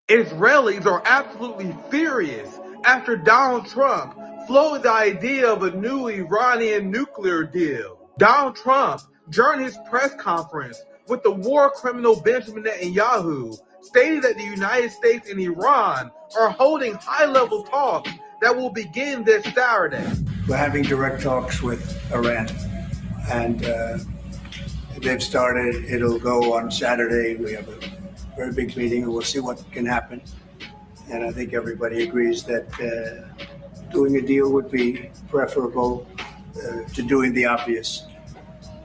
Israelis are absolutely furious after Donald Trump floated the idea of a new Iranian nuclear deal. Donald Trump, during his press conference with the war criminal Benjamin Netanyahu, stated that the United States and Iran are holding high-level talks that will begin this Saturday. We're having direct talks with Iran, and they've started. It'll go on Saturday. We have a very big meeting, and we'll see what can happen. And I think everybody agrees that doing a deal would be preferable to doing the obvious.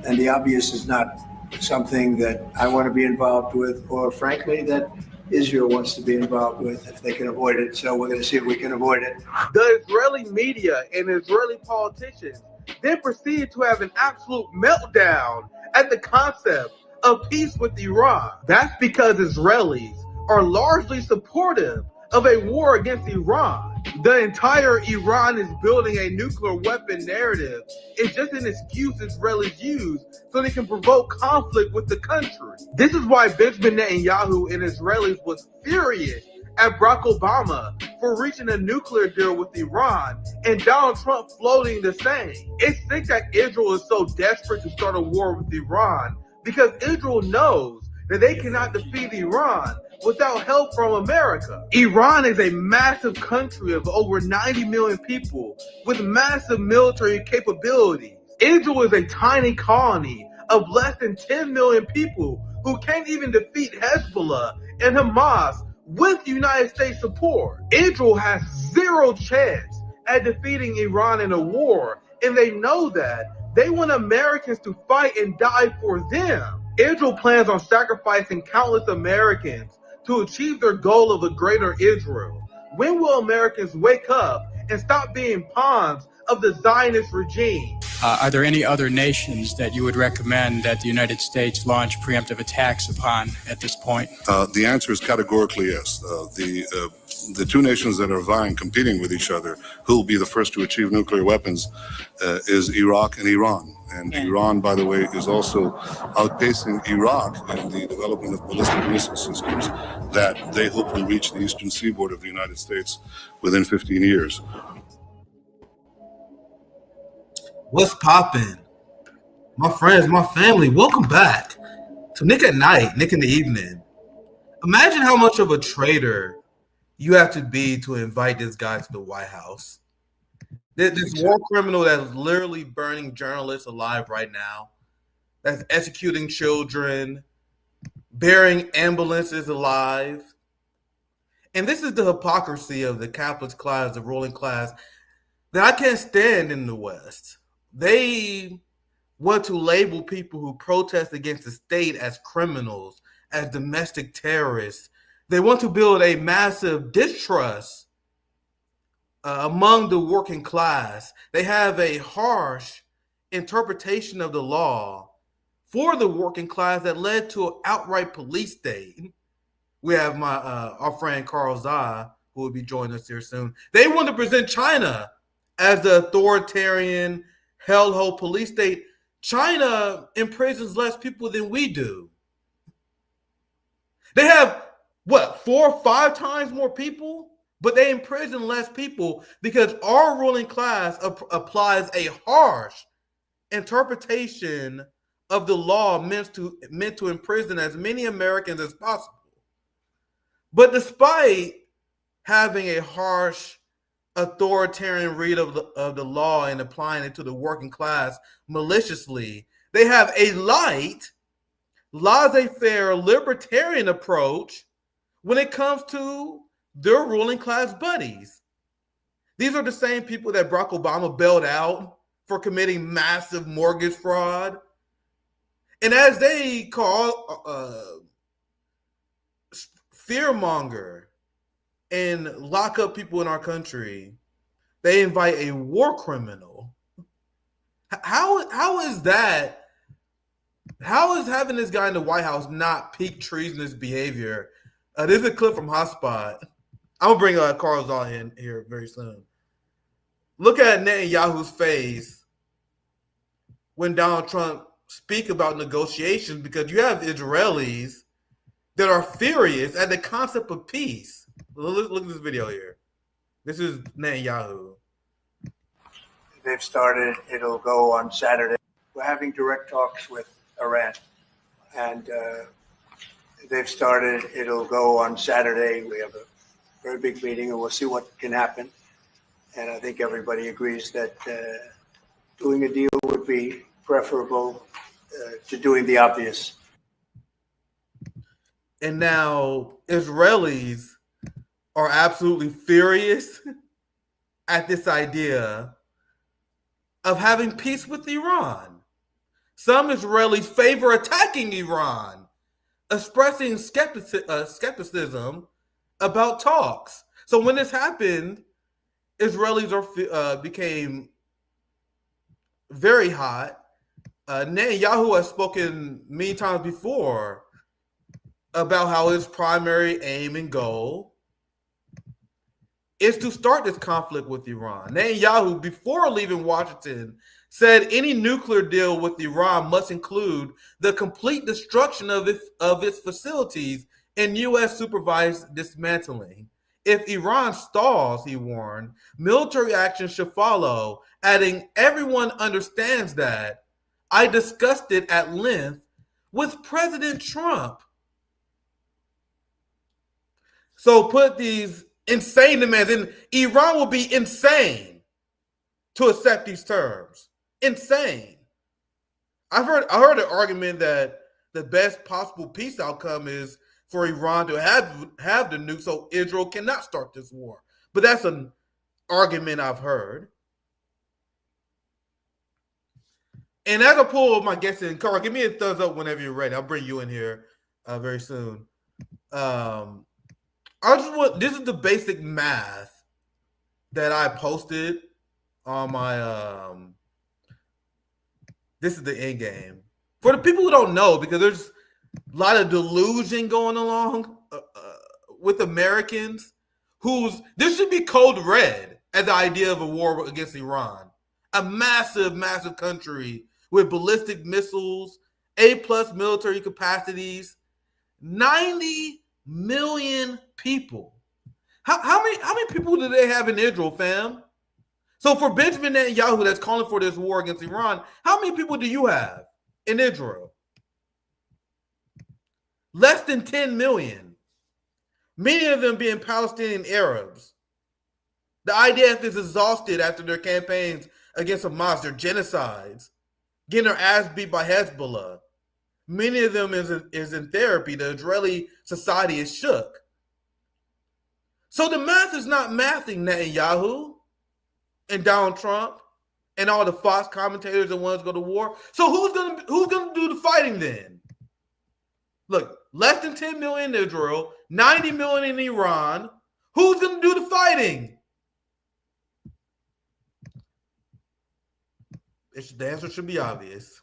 And the obvious is not something that I want to be involved with, or frankly, that Israel wants to be involved with if they can avoid it. So we're going to see if we can avoid it. The Israeli media and Israeli politicians then proceeded to have an absolute meltdown at the concept of peace with Iran. That's because Israelis are largely supportive of a war against Iran. The entire Iran is building a nuclear weapon narrative is just an excuse Israelis use so they can provoke conflict with the country. This is why Benjamin Netanyahu and Israelis was furious at Barack Obama for reaching a nuclear deal with Iran and Donald Trump floating the same. It's sick that Israel is so desperate to start a war with Iran because Israel knows that they cannot defeat Iran without help from America. Iran is a massive country of over 90 million people with massive military capabilities. Israel is a tiny colony of less than 10 million people who can't even defeat Hezbollah and Hamas with United States support. Israel has zero chance at defeating Iran in a war, and they know that. They want Americans to fight and die for them. Israel plans on sacrificing countless Americans to achieve their goal of a greater Israel. When will Americans wake up and stop being pawns of the Zionist regime? Are there any other nations that you would recommend that the United States launch preemptive attacks upon at this point? The answer is categorically yes. The two nations that are vying, competing with each other, who will be the first to achieve nuclear weapons, is Iraq and Iran. And Iran, by the way, is also outpacing Iraq in the development of ballistic missile systems that they hope will reach the eastern seaboard of the United States within 15 years. What's poppin'? My friends, my family, welcome back to Nick at Night, Nick in the Evening. Imagine how much of a traitor you have to be to invite this guy to the White House. This war criminal that's literally burning journalists alive right now, that's executing children, burying ambulances alive. And this is the hypocrisy of the capitalist class, the ruling class, that I can't stand in the West. They want to label people who protest against the state as criminals, as domestic terrorists. They want to build a massive distrust among the working class. They have a harsh interpretation of the law for the working class that led to an outright police state. We have our friend Carl Zah, who will be joining us here soon. They want to present China as the authoritarian hellhole police state. China imprisons less people than we do. They have, 4 or 5 times more people? But they imprison less people because our ruling class applies a harsh interpretation of the law meant to imprison as many Americans as possible. But despite having a harsh authoritarian read of the law and applying it to the working class maliciously, they have a light, laissez-faire, libertarian approach when it comes to their ruling class buddies. These are the same people that Barack Obama bailed out for committing massive mortgage fraud. And as they call fearmonger and lock up people in our country, they invite a war criminal. How is that? How is having this guy in the White House not peak treasonous behavior? This is a clip from Hotspot. I'm going to bring Carl Zah in here very soon. Look at Netanyahu's face when Donald Trump speak about negotiations, because you have Israelis that are furious at the concept of peace. Look at this video here. This is Netanyahu. They've started, it'll go on Saturday. We're having direct talks with Iran. And they've started, it'll go on Saturday. We have a very big meeting and we'll see what can happen. And I think everybody agrees that doing a deal would be preferable to doing the obvious. And now Israelis are absolutely furious at this idea of having peace with Iran. Some Israelis favor attacking Iran, expressing skepticism about talks. So when this happened, Israelis became very hot. Netanyahu has spoken many times before about how his primary aim and goal is to start this conflict with Iran. Netanyahu, before leaving Washington, said any nuclear deal with Iran must include the complete destruction of its facilities and U.S. supervised dismantling. If Iran stalls, he warned, military action should follow, adding, everyone understands that. I discussed it at length with President Trump. So put these insane demands, and Iran will be insane to accept these terms. Insane. I heard an argument that the best possible peace outcome is for Iran to have the nuke so Israel cannot start this war. But that's an argument I've heard. And as I pull my guests in, Carl, give me a thumbs up whenever you're ready. I'll bring you in here very soon. This is the basic math that I posted on my this is the end game. For the people who don't know, because there's a lot of delusion going along with Americans this should be code red at the idea of a war against Iran. A massive, massive country with ballistic missiles, A+ military capacities, 90 million people. How many people do they have in Israel, fam? So for Benjamin Netanyahu that's calling for this war against Iran, how many people do you have in Israel? Less than 10 million. Many of them being Palestinian Arabs. The IDF is exhausted after their campaigns against Hamas, their genocides, getting their ass beat by Hezbollah. Many of them is in therapy. The Israeli society is shook. So the math is not mathing Netanyahu and Donald Trump and all the Fox commentators that want to go to war. So who's gonna do the fighting then? Look, less than 10 million in Israel, 90 million in Iran. Who's gonna do the fighting? The answer should be obvious.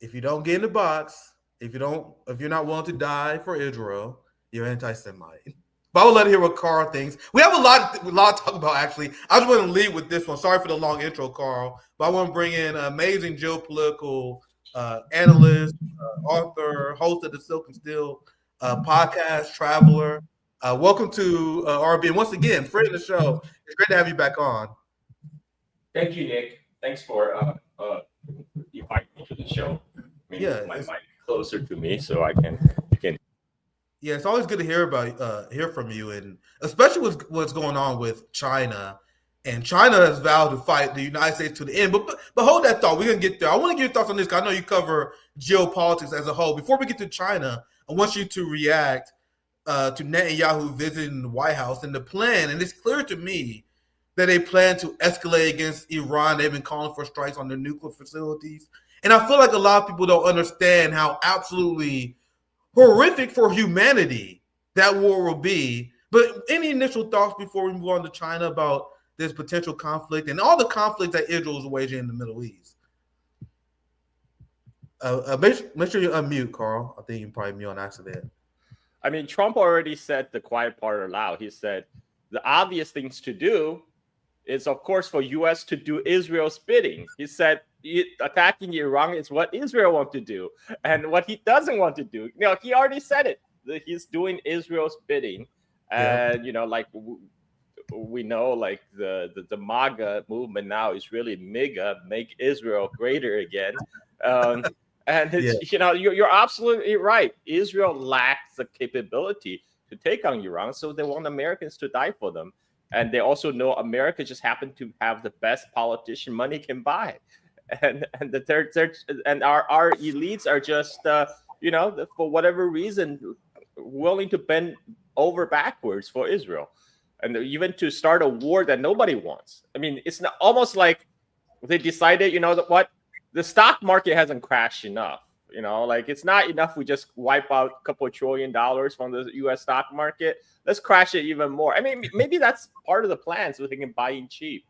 If you don't get in the box, if you're not willing to die for Israel, you're anti-Semite. But I would love to hear what Carl thinks. We have a lot to talk about, actually. I just want to lead with this one. Sorry for the long intro, Carl. But I want to bring in an amazing geopolitical analyst, author, host of the Silk and Steel podcast, traveler. Welcome to RB. And once again, friend of the show. It's great to have you back on. Thank you, Nick. Thanks for inviting me to the show. My mic closer to me so you can. Yeah, it's always good to hear from you, and especially what's going on with China. And China has vowed to fight the United States to the end. But hold that thought. We're gonna get there. I want to get your thoughts on this because I know you cover geopolitics as a whole. Before we get to China, I want you to react to Netanyahu visiting the White House and the plan. And it's clear to me that they plan to escalate against Iran. They've been calling for strikes on their nuclear facilities. And I feel like a lot of people don't understand how absolutely horrific for humanity that war will be. But any initial thoughts before we move on to China about this potential conflict and all the conflicts that Israel is waging in the Middle East? Make sure you unmute, Carl. I think you probably mute on accident. I mean, Trump already said the quiet part aloud. He said the obvious things to do is, of course, for U.S. to do Israel's bidding. He said, attacking Iran is what Israel wants to do, and what he doesn't want to do. He already said it. That he's doing Israel's bidding, and we know, like the MAGA movement now is really MAGA, make Israel greater again. And you're absolutely right. Israel lacks the capability to take on Iran, so they want Americans to die for them. And they also know America just happened to have the best politician money can buy, and our elites are just for whatever reason willing to bend over backwards for Israel, and even to start a war that nobody wants. I mean, it's not, almost like they decided, what, the stock market hasn't crashed enough. Like, it's not enough we just wipe out a couple of $1 trillion from the U.S. stock market. Let's crash it even more. I mean, maybe that's part of the plan, so they can buy in cheap.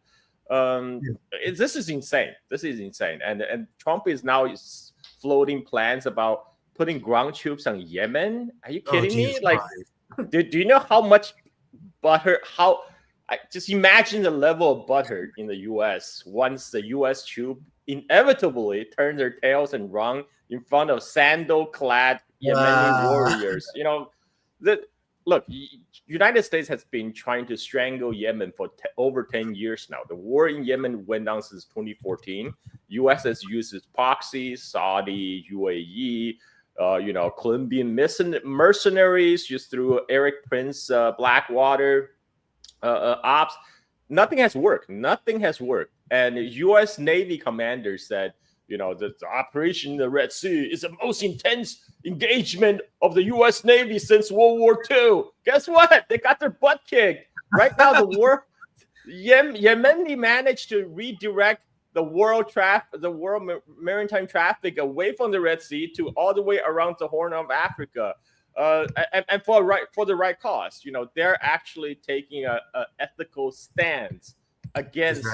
This is insane. This is insane. And Trump is now floating plans about putting ground troops on Yemen. Are you kidding me? Like, do you know how much butter? Just imagine the level of butter in the U.S. once the U.S. troop inevitably turn their tails and run in front of sandal-clad Yemeni warriors. Look, United States has been trying to strangle Yemen for over 10 years now. The war in Yemen went on since 2014. U.S. has used its proxies, Saudi, UAE, Colombian mercenaries just through Eric Prince, Blackwater ops. Nothing has worked. Nothing has worked. And U.S. Navy commander said, the operation in the Red Sea is the most intense engagement of the U.S. Navy since World War II. Guess what? They got their butt kicked. Right now, the war, Yemeni managed to redirect the world maritime traffic away from the Red Sea to all the way around the Horn of Africa. And for the right cause. They're actually taking a ethical stance against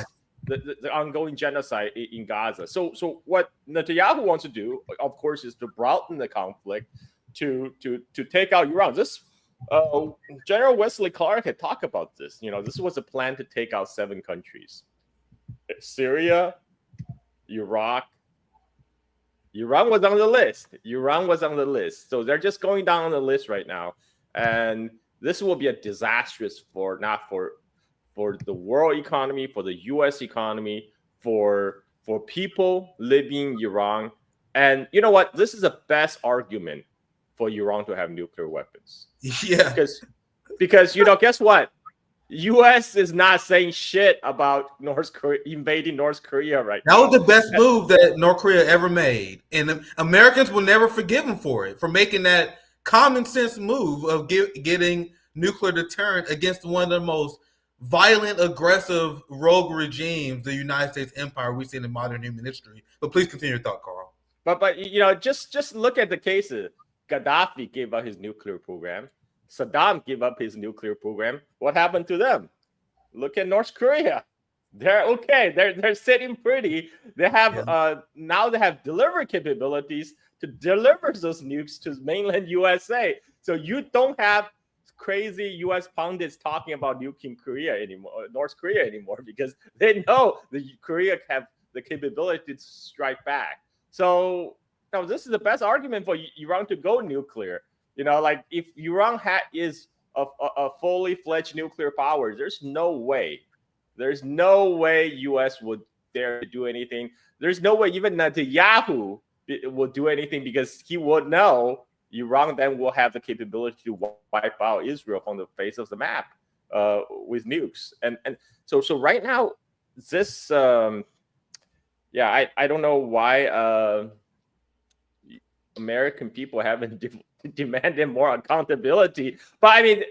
the ongoing genocide in Gaza. So what Netanyahu wants to do, of course, is to broaden the conflict to take out Iran. This General Wesley Clark had talked about this. This was a plan to take out 7 countries: Syria, Iraq. Iran was on the list. So they're just going down on the list right now. And this will be a disastrous not for the world economy, for the U.S. economy, for people living in Iran. And you know what? This is the best argument for Iran to have nuclear weapons. Yeah. Because guess what? U.S. is not saying shit about North Korea invading North Korea right now. That was the best move that North Korea ever made. And Americans will never forgive them for making that common sense move of getting nuclear deterrent against one of the most violent, aggressive, rogue regimes the United States empire we've seen in modern human history. But please continue your thought, Carl. But just look at the cases. Gaddafi gave up his nuclear program. Saddam gave up his nuclear program. What happened to them? Look at North Korea. They're okay. They're sitting pretty. They have now they have delivery capabilities to deliver those nukes to mainland USA. So you don't have crazy U.S. pundits talking about nuking North Korea anymore, because they know the Korea have the capability to strike back. So now this is the best argument for Iran to go nuclear. Like, if Iran is a fully fledged nuclear power, there's no way U.S. would dare to do anything. There's no way even Netanyahu will do anything, because he would know Iran then will have the capability to wipe out Israel from the face of the map with nukes. And so right now, this I don't know why American people haven't demanded more accountability, but I mean,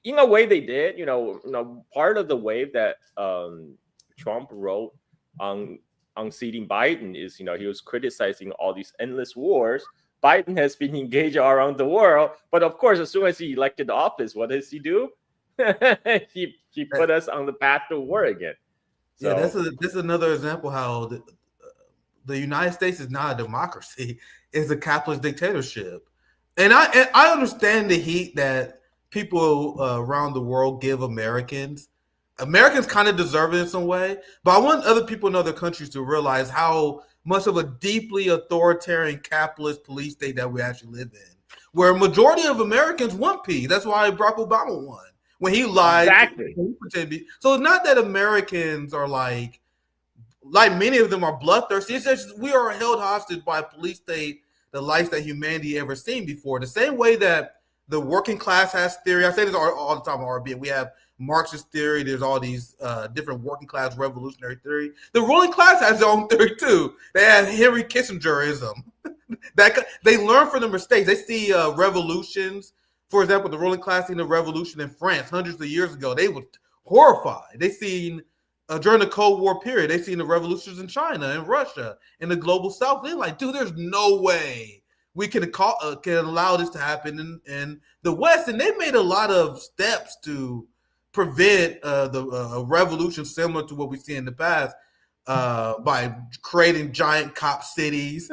in a way they did. Part of the wave that Trump wrote on unseating Biden is, he was criticizing all these endless wars. Biden has been engaged around the world, but of course, as soon as he elected office, what does he do? he put us on the path to war again. So, yeah, this is another example how the United States is not a democracy; it's a capitalist dictatorship. And I understand the heat that people around the world give Americans. Americans kind of deserve it in some way, but I want other people in other countries to realize how much of a deeply authoritarian capitalist police state that we actually live in, where a majority of Americans want peace. That's why Barack Obama won when he lied. Exactly. So it's not that Americans are like many of them are bloodthirsty. It's just we are held hostage by a police state, the likes that humanity ever seen before. The same way that the working class has theory. I say this all the time on RB. We have Marxist theory. There's all these different working class revolutionary theory. The ruling class has their own theory too. They have Henry Kissingerism. That they learn from the mistakes. They see revolutions. For example, the ruling class seen the revolution in France hundreds of years ago. They were horrified. They seen during the Cold War period. They seen the revolutions in China and Russia and the global South. They're like, dude, there's no way we can allow this to happen in the West. And they made a lot of steps to prevent the revolution similar to what we see in the past by creating giant cop cities,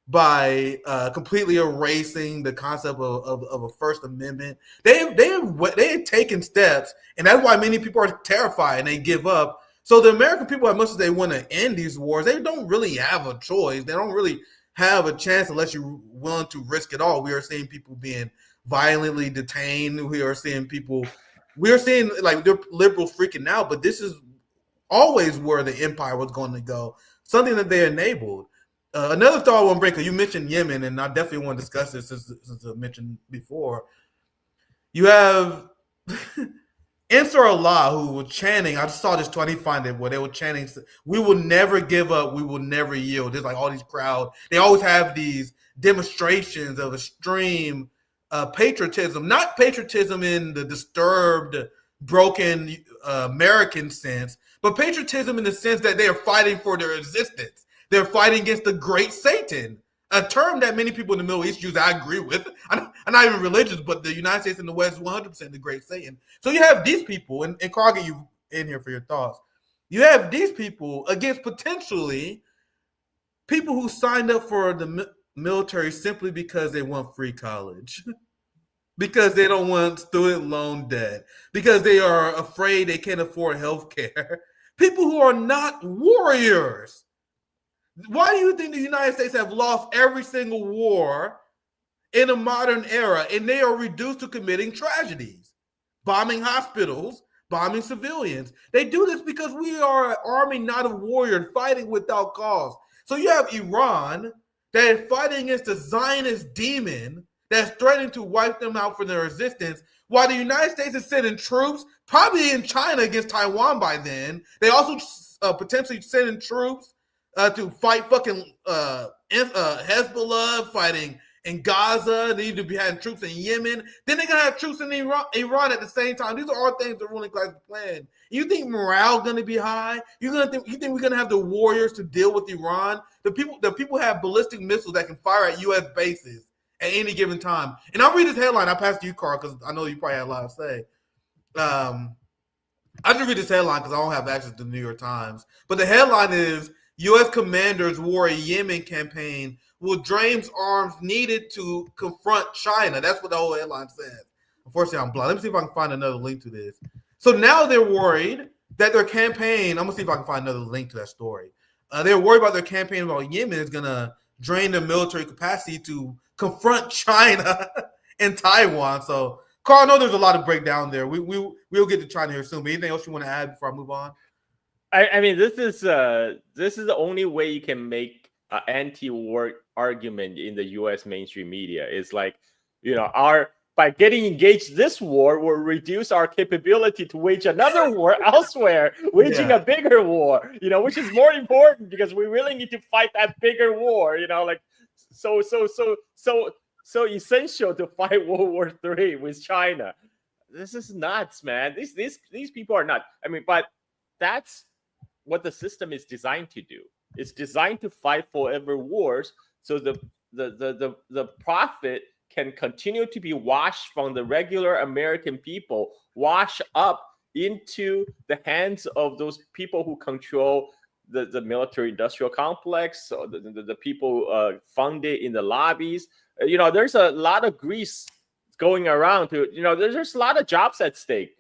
by completely erasing the concept of a First Amendment. They had taken steps, and that's why many people are terrified and they give up. So the American people, as much as they want to end these wars, they don't really have a choice. They don't really have a chance unless you're willing to risk it all. We are seeing people being violently detained. We are seeing like they're liberals freaking out, but this is always where the empire was going to go, something that they enabled. Another thought I want to bring, because you mentioned Yemen, and I definitely want to discuss this since I mentioned before. You have Ansar Allah, who was chanting, I just saw this tweet, I need to find it, where they were chanting, "We will never give up, we will never yield." There's like all these crowds. They always have these demonstrations of extreme patriotism, not patriotism in the disturbed, broken American sense, but patriotism in the sense that they are fighting for their existence. They're fighting against the great Satan, a term that many people in the Middle East use. I agree with. I'm not even religious, but the United States and the West is 100% the great Satan. So you have these people, and Carl, get you in here for your thoughts. You have these people against potentially people who signed up for the military simply because they want free college, because they don't want student loan debt, because they are afraid they can't afford health care. People who are not warriors. Why do you think the United States have lost every single war in a modern era, and they are reduced to committing tragedies, bombing hospitals, bombing civilians? They do this because we are an army not of warriors fighting without cause. So you have Iran that is fighting against the Zionist demon that's threatening to wipe them out for their existence, while the United States is sending troops, probably in China against Taiwan by then. They also potentially sending troops to fight fucking Hezbollah, fighting in Gaza. They need to be having troops in Yemen. Then they're gonna have troops in Iran at the same time. These are all things the ruling class is planning. You think morale is gonna be high? You think we're gonna have the warriors to deal with Iran? The people have ballistic missiles that can fire at U.S. bases at any given time. And I'll read this headline. I'll pass to you, Carl, because I know you probably had a lot to say. I just read this headline because I don't have access to the New York Times. But the headline is, U.S. commanders war a Yemen campaign will drain arms needed to confront China. That's what the whole headline says. Unfortunately, I'm blind. Let me see if I can find another link to this. So now they're worried that their campaign, I'm going to see if I can find another link to that story. They're worried about their campaign about Yemen is going to drain their military capacity to confront China and Taiwan. So, Carl, I know there's a lot of breakdown there. We'll get to China here soon. But anything else you want to add before I move on? I mean, this is the only way you can make an anti-war argument in the U.S. mainstream media. It's like, by getting engaged this war will reduce our capability to wage another war elsewhere, waging a bigger war, which is more important because we really need to fight that bigger war, so essential to fight World War III with China. This is nuts, man. These people are nuts. I mean, but that's what the system is designed to do. It's designed to fight forever wars, so the profit can continue to be washed from the regular American people, wash up into the hands of those people who control the military-industrial complex, or the people funded in the lobbies. There's a lot of grease going around. There's a lot of jobs at stake,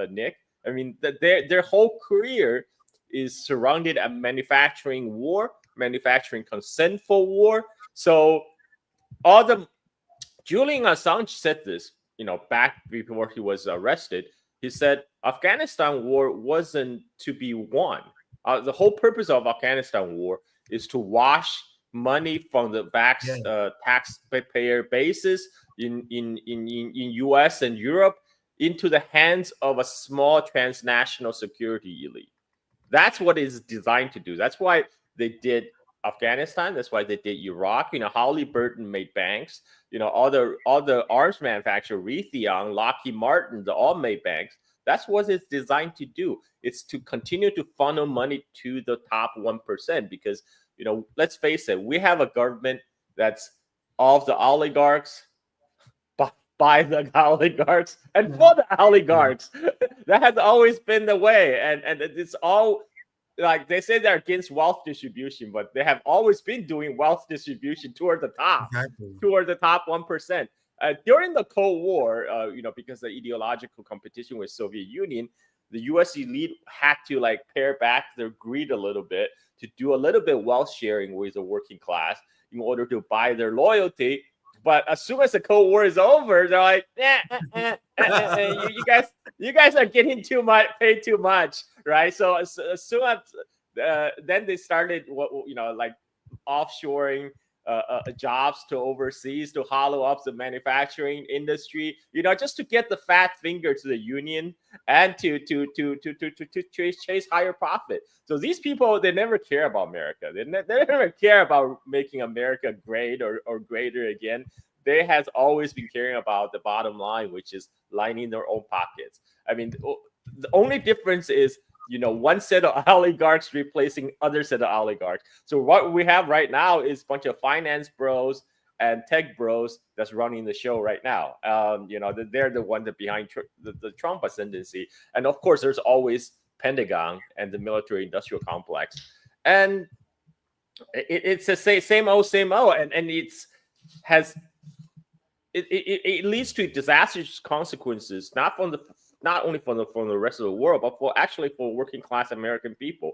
Nick. I mean, their whole career is surrounded at manufacturing war, manufacturing consent for war. So all the Julian Assange said this, back before he was arrested. He said Afghanistan war wasn't to be won. The whole purpose of Afghanistan war is to wash money from the taxpayer bases in US and Europe into the hands of a small transnational security elite. That's what it's designed to do. That's why they did Afghanistan. That's why they did Iraq. Halliburton made banks. All the arms manufacturer, Raytheon, Lockheed Martin, they all made banks. That's what it's designed to do. It's to continue to funnel money to the top 1% because, let's face it, we have a government that's of the oligarchs, by the oligarchs, and for the oligarchs. That has always been the way. And it's all, like they say they're against wealth distribution, but they have always been doing wealth distribution toward the top, toward the top 1%. During the Cold War, because the ideological competition with Soviet Union, the U.S. elite had to pare back their greed a little bit to do a little bit wealth sharing with the working class in order to buy their loyalty. But as soon as the Cold War is over, they're like, you guys are getting too much, paid too much, right? So as soon as then they started offshoring jobs to overseas to hollow up the manufacturing industry, just to get the fat finger to the union and to chase higher profit. So these people, they never care about America. They never care about making America great or greater again. They has always been caring about the bottom line, which is lining their own pockets. I mean, the only difference is, one set of oligarchs replacing other set of oligarchs. So what we have right now is a bunch of finance bros and tech bros that's running the show right now. They're the one that behind the Trump ascendancy. And of course, there's always Pentagon and the military industrial complex. And it's the same old, and it leads to disastrous consequences, not only from the rest of the world, but for working class American people.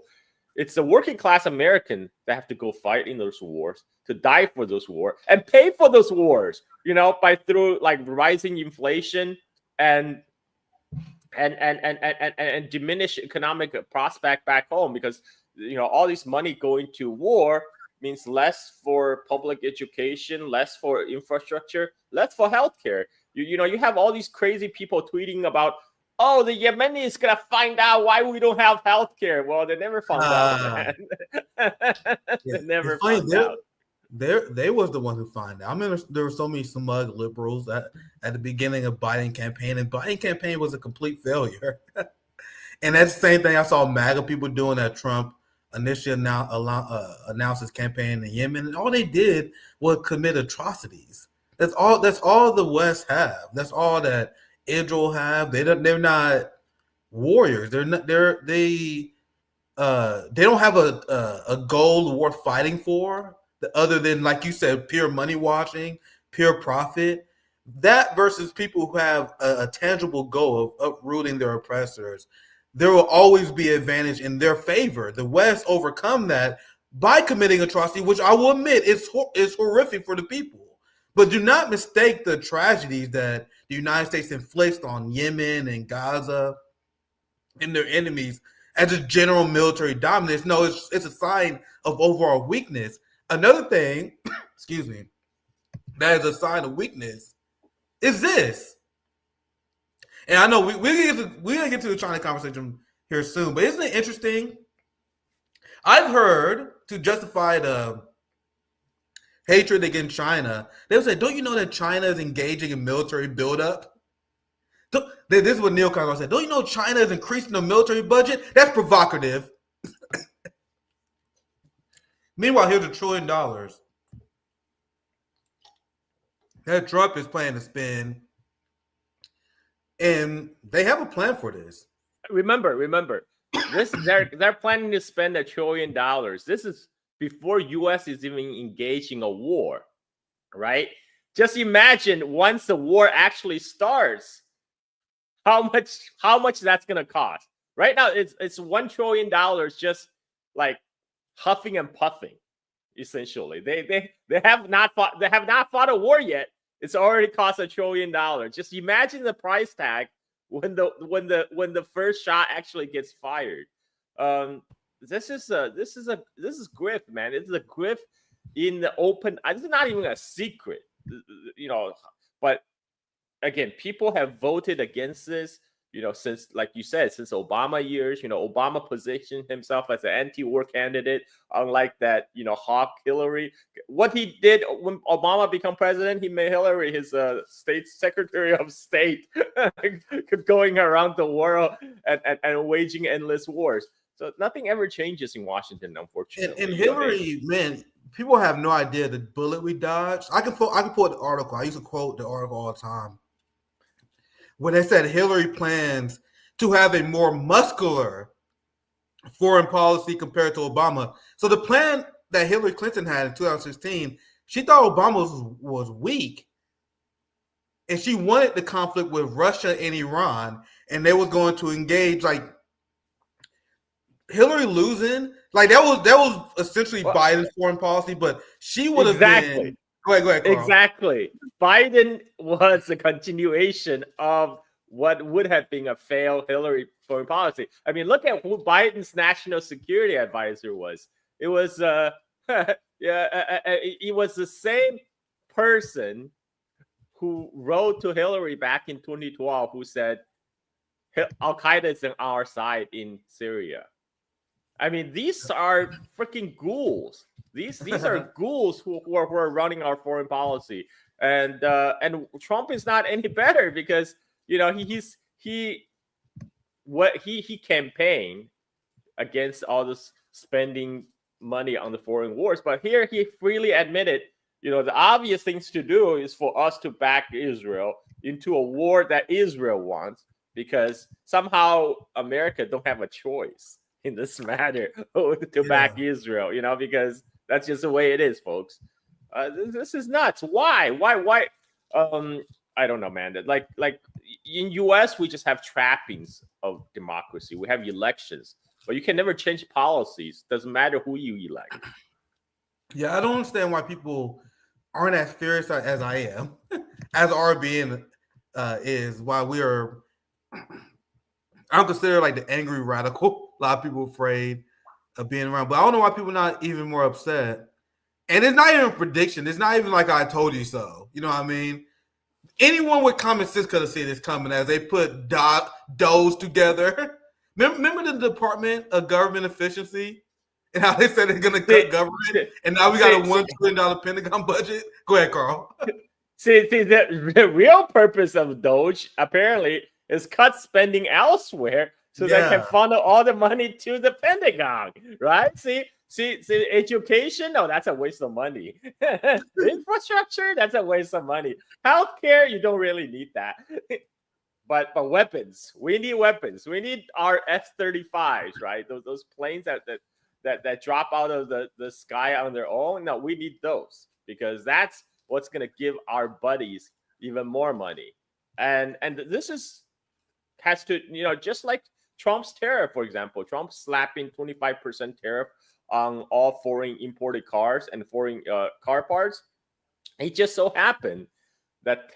It's the working class American that have to go fight in those wars, to die for those wars, and pay for those wars. Through rising inflation and diminish economic prospect back home, because all this money going to war means less for public education, less for infrastructure, less for healthcare. You have all these crazy people tweeting about, oh, the Yemenis gonna find out why we don't have healthcare. Well, they never found out, man. They never found out. They was the one who found out. I mean, there were so many smug liberals at the beginning of Biden campaign, and Biden campaign was a complete failure. And that's the same thing I saw MAGA people doing at Trump initially announced his campaign in Yemen, and all they did was commit atrocities. That's all the West have. That's all that Israel have. They're not warriors. They don't have a goal worth fighting for, other than, like you said, pure money washing, pure profit. That versus people who have a tangible goal of uprooting their oppressors, there will always be advantage in their favor. The West overcome that by committing atrocity, which I will admit is horrific for the people. But do not mistake the tragedies that the United States inflicts on Yemen and Gaza and their enemies as a general military dominance. No, it's a sign of overall weakness. Another thing, excuse me, that is a sign of weakness is this. And I know we're gonna get to the China conversation here soon, but isn't it interesting? I've heard, to justify the hatred against China, they would say, don't you know that China is engaging in military buildup? This is what Neil Conrad said. Don't you know China is increasing the military budget? That's provocative. Meanwhile, here's $1 trillion that Trump is planning to spend, and they have a plan for this. Remember, this they're planning to spend $1 trillion. This is before U.S. is even engaging a war, right? Just imagine once the war actually starts, how much that's gonna cost. Right now, it's $1 trillion just like huffing and puffing. Essentially, they have not fought a war yet. It's already cost $1 trillion. Just imagine the price tag when the first shot actually gets fired. This is grift, man. It's a grift in the open. It's not even a secret, but again, people have voted against this, since, like you said, since Obama years. Obama positioned himself as an anti-war candidate, unlike that, hawk Hillary. What he did when Obama became president, he made Hillary his state secretary of state, going around the world and waging endless wars. So nothing ever changes in Washington, unfortunately. And Hillary, man, people have no idea the bullet we dodged. I can pull the article. I used to quote the article all the time, when they said Hillary plans to have a more muscular foreign policy compared to Obama. So the plan that Hillary Clinton had in 2016, she thought Obama was weak, and she wanted the conflict with Russia and Iran, and they was going to engage. Like, Hillary losing, like that was essentially Biden's foreign policy, but she would have been. Go ahead, Carl. Exactly. Biden was a continuation of what would have been a failed Hillary foreign policy. I mean, look at who Biden's national security advisor was. It was he was the same person who wrote to Hillary back in 2012, who said Al Qaeda is on our side in Syria. I mean, these are freaking ghouls. These are ghouls who are running our foreign policy, and Trump is not any better, because he campaigned against all this spending money on the foreign wars, but here he freely admitted, the obvious things to do is for us to back Israel into a war that Israel wants, because somehow America don't have a choice in this matter to back Israel, because that's just the way it is, folks. This is nuts. Why? I don't know, man. Like in U.S., we just have trappings of democracy. We have elections, but you can never change policies. Doesn't matter who you elect. Yeah, I don't understand why people aren't as furious as I am, as RBN is. Why we are. I'm considered like the angry radical. A lot of people afraid of being around, but I don't know why people are not even more upset. And it's not even a prediction. It's not even like I told you so. You know what I mean? Anyone with common sense could have seen this coming as they put DOGE together. Remember the Department of Government Efficiency and how they said they're going to cut government, and now we got a $1 trillion Pentagon budget? Go ahead, Carl. See, the real purpose of DOGE apparently is cut spending elsewhere, so they can funnel all the money to the Pentagon, right? See, education, no, that's a waste of money. Infrastructure, that's a waste of money. Healthcare, you don't really need that. But weapons, we need weapons. We need our F-35s, right? Those planes that drop out of the sky on their own. No, we need those, because that's what's going to give our buddies even more money. And this has to, just like Trump's tariff, for example. Trump slapping 25% tariff on all foreign imported cars and foreign car parts. It just so happened that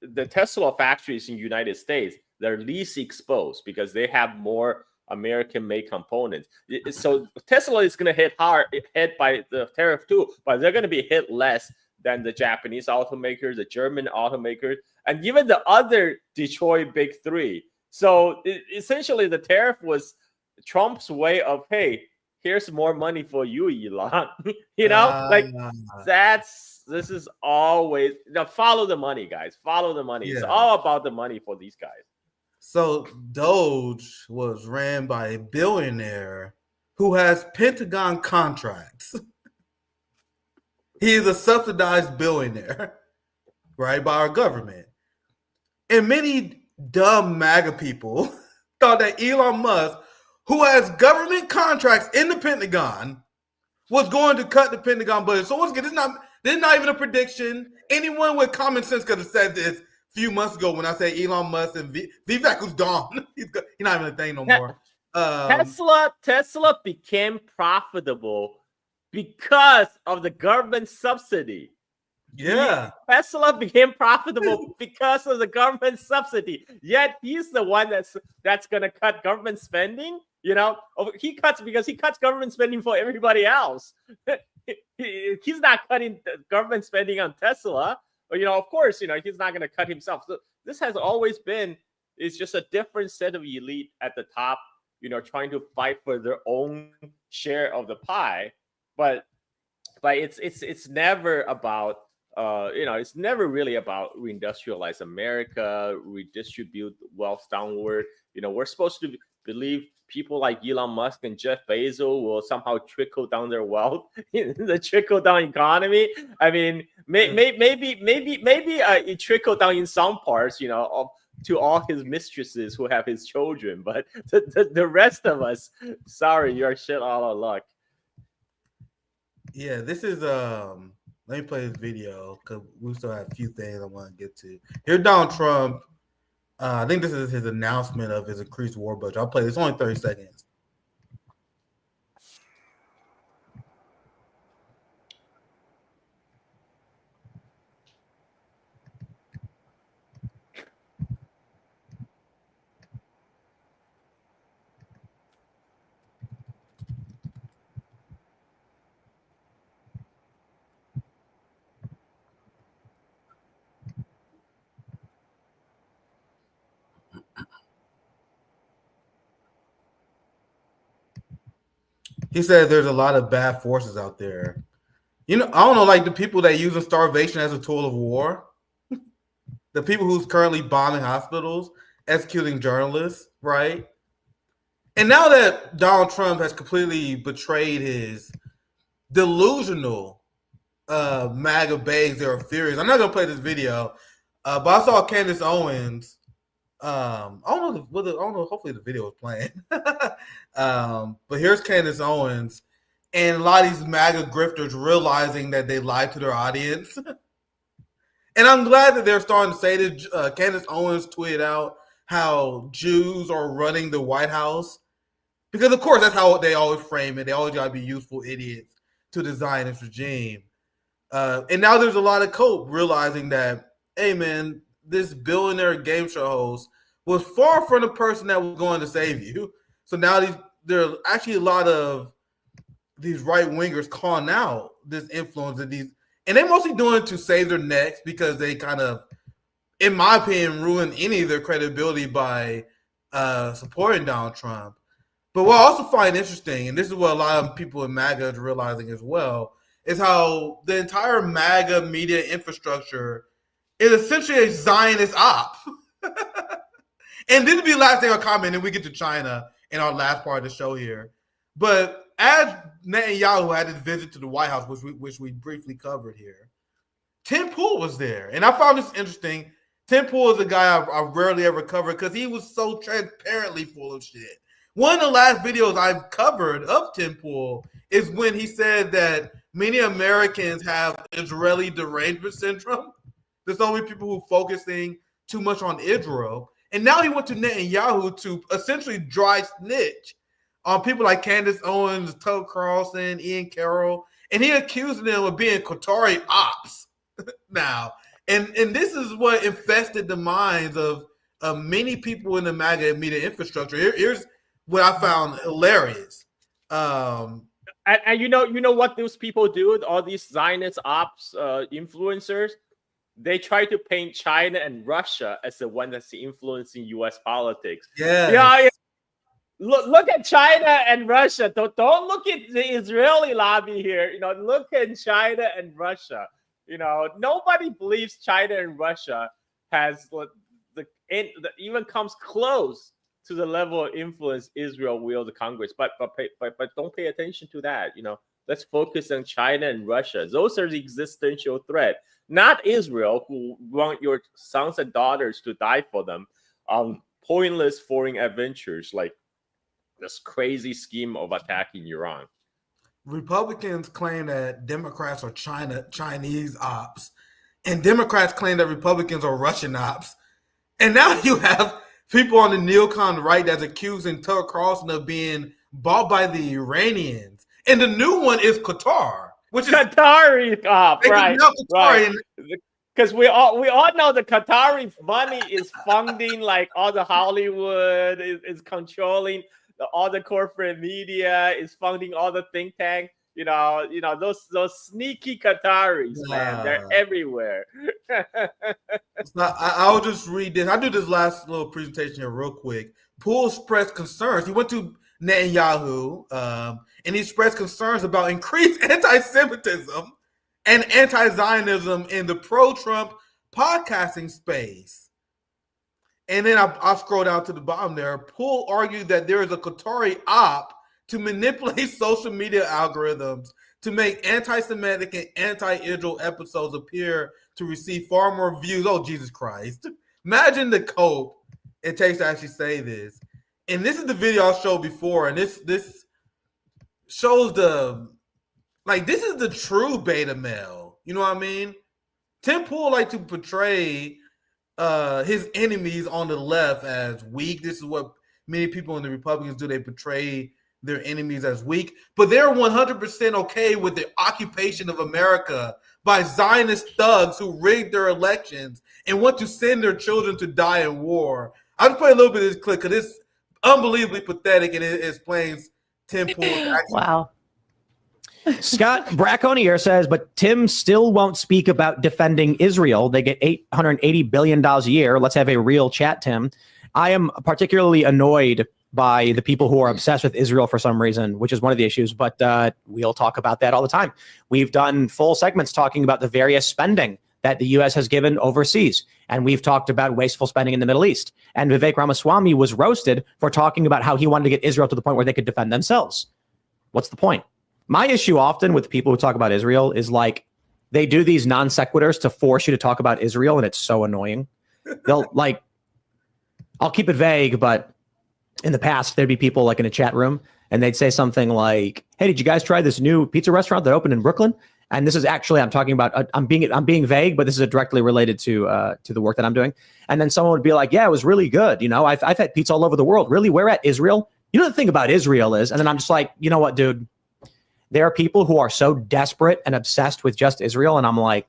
the Tesla factories in the United States, they're least exposed because they have more American-made components. So Tesla is going to hit by the tariff too, but they're going to be hit less than the Japanese automakers, the German automakers, and even the other Detroit Big Three. So essentially, the tariff was Trump's way of, hey, here's more money for you, Elon. This is always follow the money, guys. Follow the money. Yeah. It's all about the money for these guys. So DOGE was ran by a billionaire who has Pentagon contracts. He is a subsidized billionaire, right, by our government. And many dumb MAGA people thought that Elon Musk, who has government contracts in the Pentagon, was going to cut the Pentagon budget. So once again, this is not even a prediction. Anyone with common sense could have said this a few months ago when I said Elon Musk and Vivek was gone. He's not even a thing no more. Tesla became profitable because of the government subsidy. Yeah. Tesla became profitable because of the government subsidy. Yet he's the one that's going to cut government spending. He cuts because he cuts government spending for everybody else. He's not cutting government spending on Tesla. But, of course, he's not going to cut himself. So this has always been, it's just a different set of elite at the top, trying to fight for their own share of the pie. But it's never about, it's never really about reindustrialize America, redistribute wealth downward. We're supposed to believe people like Elon Musk and Jeff Bezos will somehow trickle down their wealth in the trickle down economy. I mean, maybe it trickle down in some parts, to all his mistresses who have his children, but the rest of us, sorry, you're shit out of luck. Yeah, this is let me play this video because we still have a few things I want to get to. Here's Donald Trump. I think this is his announcement of his increased war budget. I'll play this. Only 30 seconds. He said there's a lot of bad forces out there. I don't know, like the people that using starvation as a tool of war, the people who's currently bombing hospitals, executing journalists, right? And now that Donald Trump has completely betrayed his delusional MAGA babes, they're furious. I'm not gonna play this video, but I saw Candace Owens. I don't know. Hopefully the video is playing. But here's Candace Owens and a lot of these MAGA grifters realizing that they lied to their audience. And I'm glad that they're starting to say that. Candace Owens tweeted out how Jews are running the White House. Because, of course, that's how they always frame it. They always got to be useful idiots to the Zionist regime. And now there's a lot of cope realizing that, hey, man, this billionaire game show host was far from the person that was going to save you. So now there are actually a lot of these right-wingers calling out this influence of these. And they're mostly doing it to save their necks because they kind of, in my opinion, ruin any of their credibility by supporting Donald Trump. But what I also find interesting, and this is what a lot of people in MAGA are realizing as well, is how the entire MAGA media infrastructure is essentially a Zionist op. And this will be the last thing I'll comment, and we get to China in our last part of the show here. But as Netanyahu had his visit to the White House, which we briefly covered here, Tim Pool was there. And I found this interesting. Tim Pool is a guy I rarely ever cover because he was so transparently full of shit. One of the last videos I've covered of Tim Pool is when he said that many Americans have Israeli derangement syndrome. There's only people who are focusing too much on Israel. And now he went to Netanyahu to essentially dry snitch on people like Candace Owens, Tucker Carlson, Ian Carroll, and he accused them of being Qatari ops now. And this is what infested the minds of many people in the MAGA media infrastructure. Here's what I found hilarious. And you know what those people do? All these Zionist ops influencers, they try to paint China and Russia as the one that's influencing U.S. politics. Yeah. Look at China and Russia. Don't look at the Israeli lobby here. Look at China and Russia. Nobody believes China and Russia has even comes close to the level of influence Israel wields the Congress. But don't pay attention to that. Let's focus on China and Russia. Those are the existential threat, not Israel, who want your sons and daughters to die for them on pointless foreign adventures like this crazy scheme of attacking Iran. Republicans claim that Democrats are Chinese ops, and Democrats claim that Republicans are Russian ops. And now you have people on the neocon right that's accusing Tucker Carlson of being bought by the Iranians. And the new one is Qatar, which is Qatari, right? Now Qatar, Right. Because we all know the Qatari money is funding like all the Hollywood, is controlling all the corporate media, is funding all the think tank. Those sneaky Qataris, man, they're everywhere. So I'll just read this. I'll do this last little presentation here real quick. Poole expressed concerns. He went to Netanyahu, and he expressed concerns about increased anti-Semitism and anti-Zionism in the pro-Trump podcasting space. And then I'll scroll down to the bottom there. Poole argued that there is a Qatari op to manipulate social media algorithms to make anti-Semitic and anti-Israel episodes appear to receive far more views. Oh, Jesus Christ. Imagine the cope it takes to actually say this. And this is the video I showed before, and this shows this is the true beta male. You know what I mean? Tim Pool like to portray his enemies on the left as weak. This is what many people in the Republicans do. They portray their enemies as weak, but they're 100% okay with the occupation of America by Zionist thugs who rigged their elections and want to send their children to die in war. I'll just play a little bit of this clip because it's unbelievably pathetic, and it explains Tim Pool's action. Wow. Scott Bracconi here says, but Tim still won't speak about defending Israel. They get $880 billion a year. Let's have a real chat, Tim. I am particularly annoyed by the people who are obsessed with Israel for some reason, which is one of the issues, but we'll talk about that all the time. We've done full segments talking about the various spending that the U.S. has given overseas, and we've talked about wasteful spending in the Middle East. And Vivek Ramaswamy was roasted for talking about how he wanted to get Israel to the point where they could defend themselves. What's the point? My issue often with people who talk about Israel is like they do these non sequiturs to force you to talk about Israel, and it's so annoying. They'll like, I'll keep it vague, but in the past, there'd be people like in a chat room and they'd say something like, hey, did you guys try this new pizza restaurant that opened in Brooklyn? And this is actually, I'm talking about, I'm being vague, but this is directly related to the work that I'm doing. And then someone would be like, yeah, it was really good. You know, I've had pizza all over the world. Really? Where at? Israel? You know, the thing about Israel is, and then I'm just like, you know what, dude, there are people who are so desperate and obsessed with just Israel. And I'm like,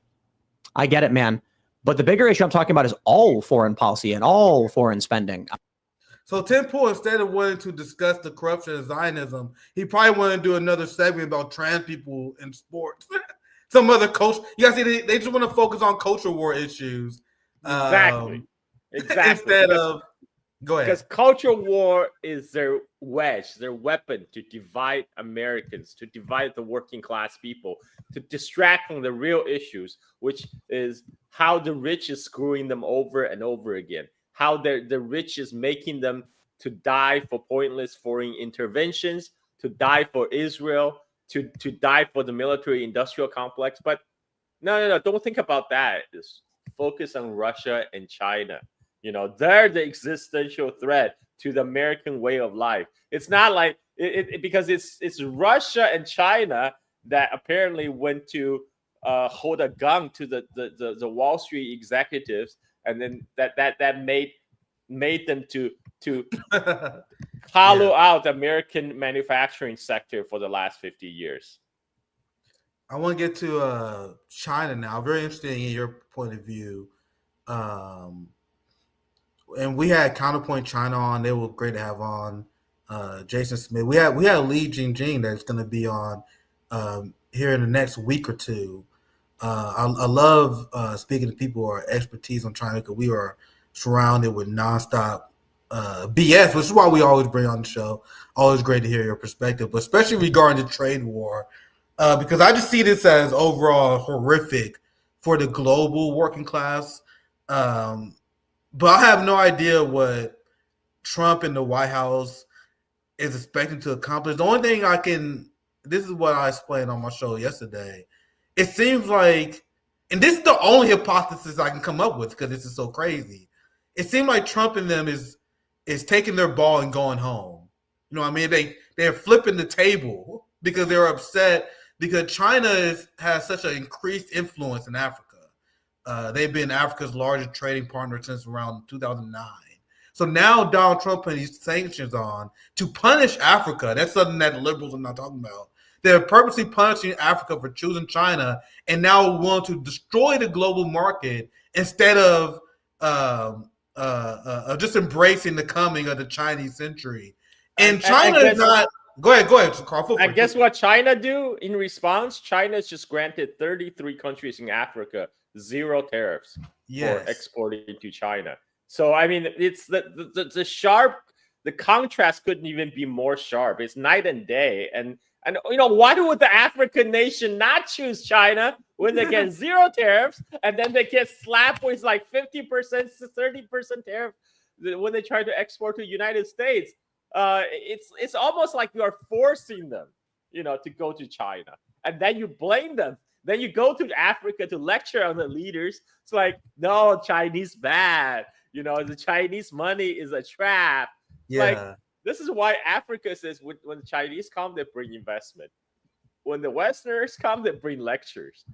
I get it, man. But the bigger issue I'm talking about is all foreign policy and all foreign spending. So Tim Pool, instead of wanting to discuss the corruption of Zionism, he probably wanted to do another segment about trans people in sports. Some other culture. You guys see, they just want to focus on culture war issues. Exactly. Instead of, go ahead. Because culture war is their wedge, their weapon to divide Americans, to divide the working class people, to distract from the real issues, which is how the rich is screwing them over and over again. How the rich is making them to die for pointless foreign interventions, to die for Israel, to die for the military-industrial complex. But no, don't think about that. Just focus on Russia and China. You know, they're the existential threat to the American way of life. It's not like because it's Russia and China that apparently went to hold a gun to the Wall Street executives. And then that made them to hollow out the American manufacturing sector for the last 50 years. I want to get to China now. Very interesting in your point of view. And we had Counterpoint China on. They were great to have on. Jason Smith. We had Li Jingjing that's going to be on here in the next week or two. I love speaking to people who are expertise on China because we are surrounded with nonstop BS, which is why we always bring on the show. Always great to hear your perspective, but especially regarding the trade war, because I just see this as overall horrific for the global working class. But I have no idea what Trump and the White House is expecting to accomplish. The only thing this is what I explained on my show yesterday. It seems like, and this is the only hypothesis I can come up with because this is so crazy. It seems like Trump and them is taking their ball and going home. You know what I mean? They're flipping the table because they're upset because China has such an increased influence in Africa. They've been Africa's largest trading partner since around 2009. So now Donald Trump put these sanctions on to punish Africa. That's something that liberals are not talking about. They're purposely punishing Africa for choosing China and now want to destroy the global market instead of just embracing the coming of the Chinese century. And China is not. Go ahead, Carl. I guess what China do in response? China's just granted 33 countries in Africa 0 tariffs for exporting to China. So I mean, it's the contrast couldn't even be more sharp. It's night and day. And why would the African nation not choose China when they get 0 tariffs and then they get slapped with like 50% to 30% tariff when they try to export to the United States? It's almost like you are forcing them, to go to China, and then you blame them. Then you go to Africa to lecture on the leaders. It's like, no, Chinese bad. The Chinese money is a trap. Yeah. Like, this is why Africa says when the Chinese come, they bring investment. When the Westerners come, they bring lectures.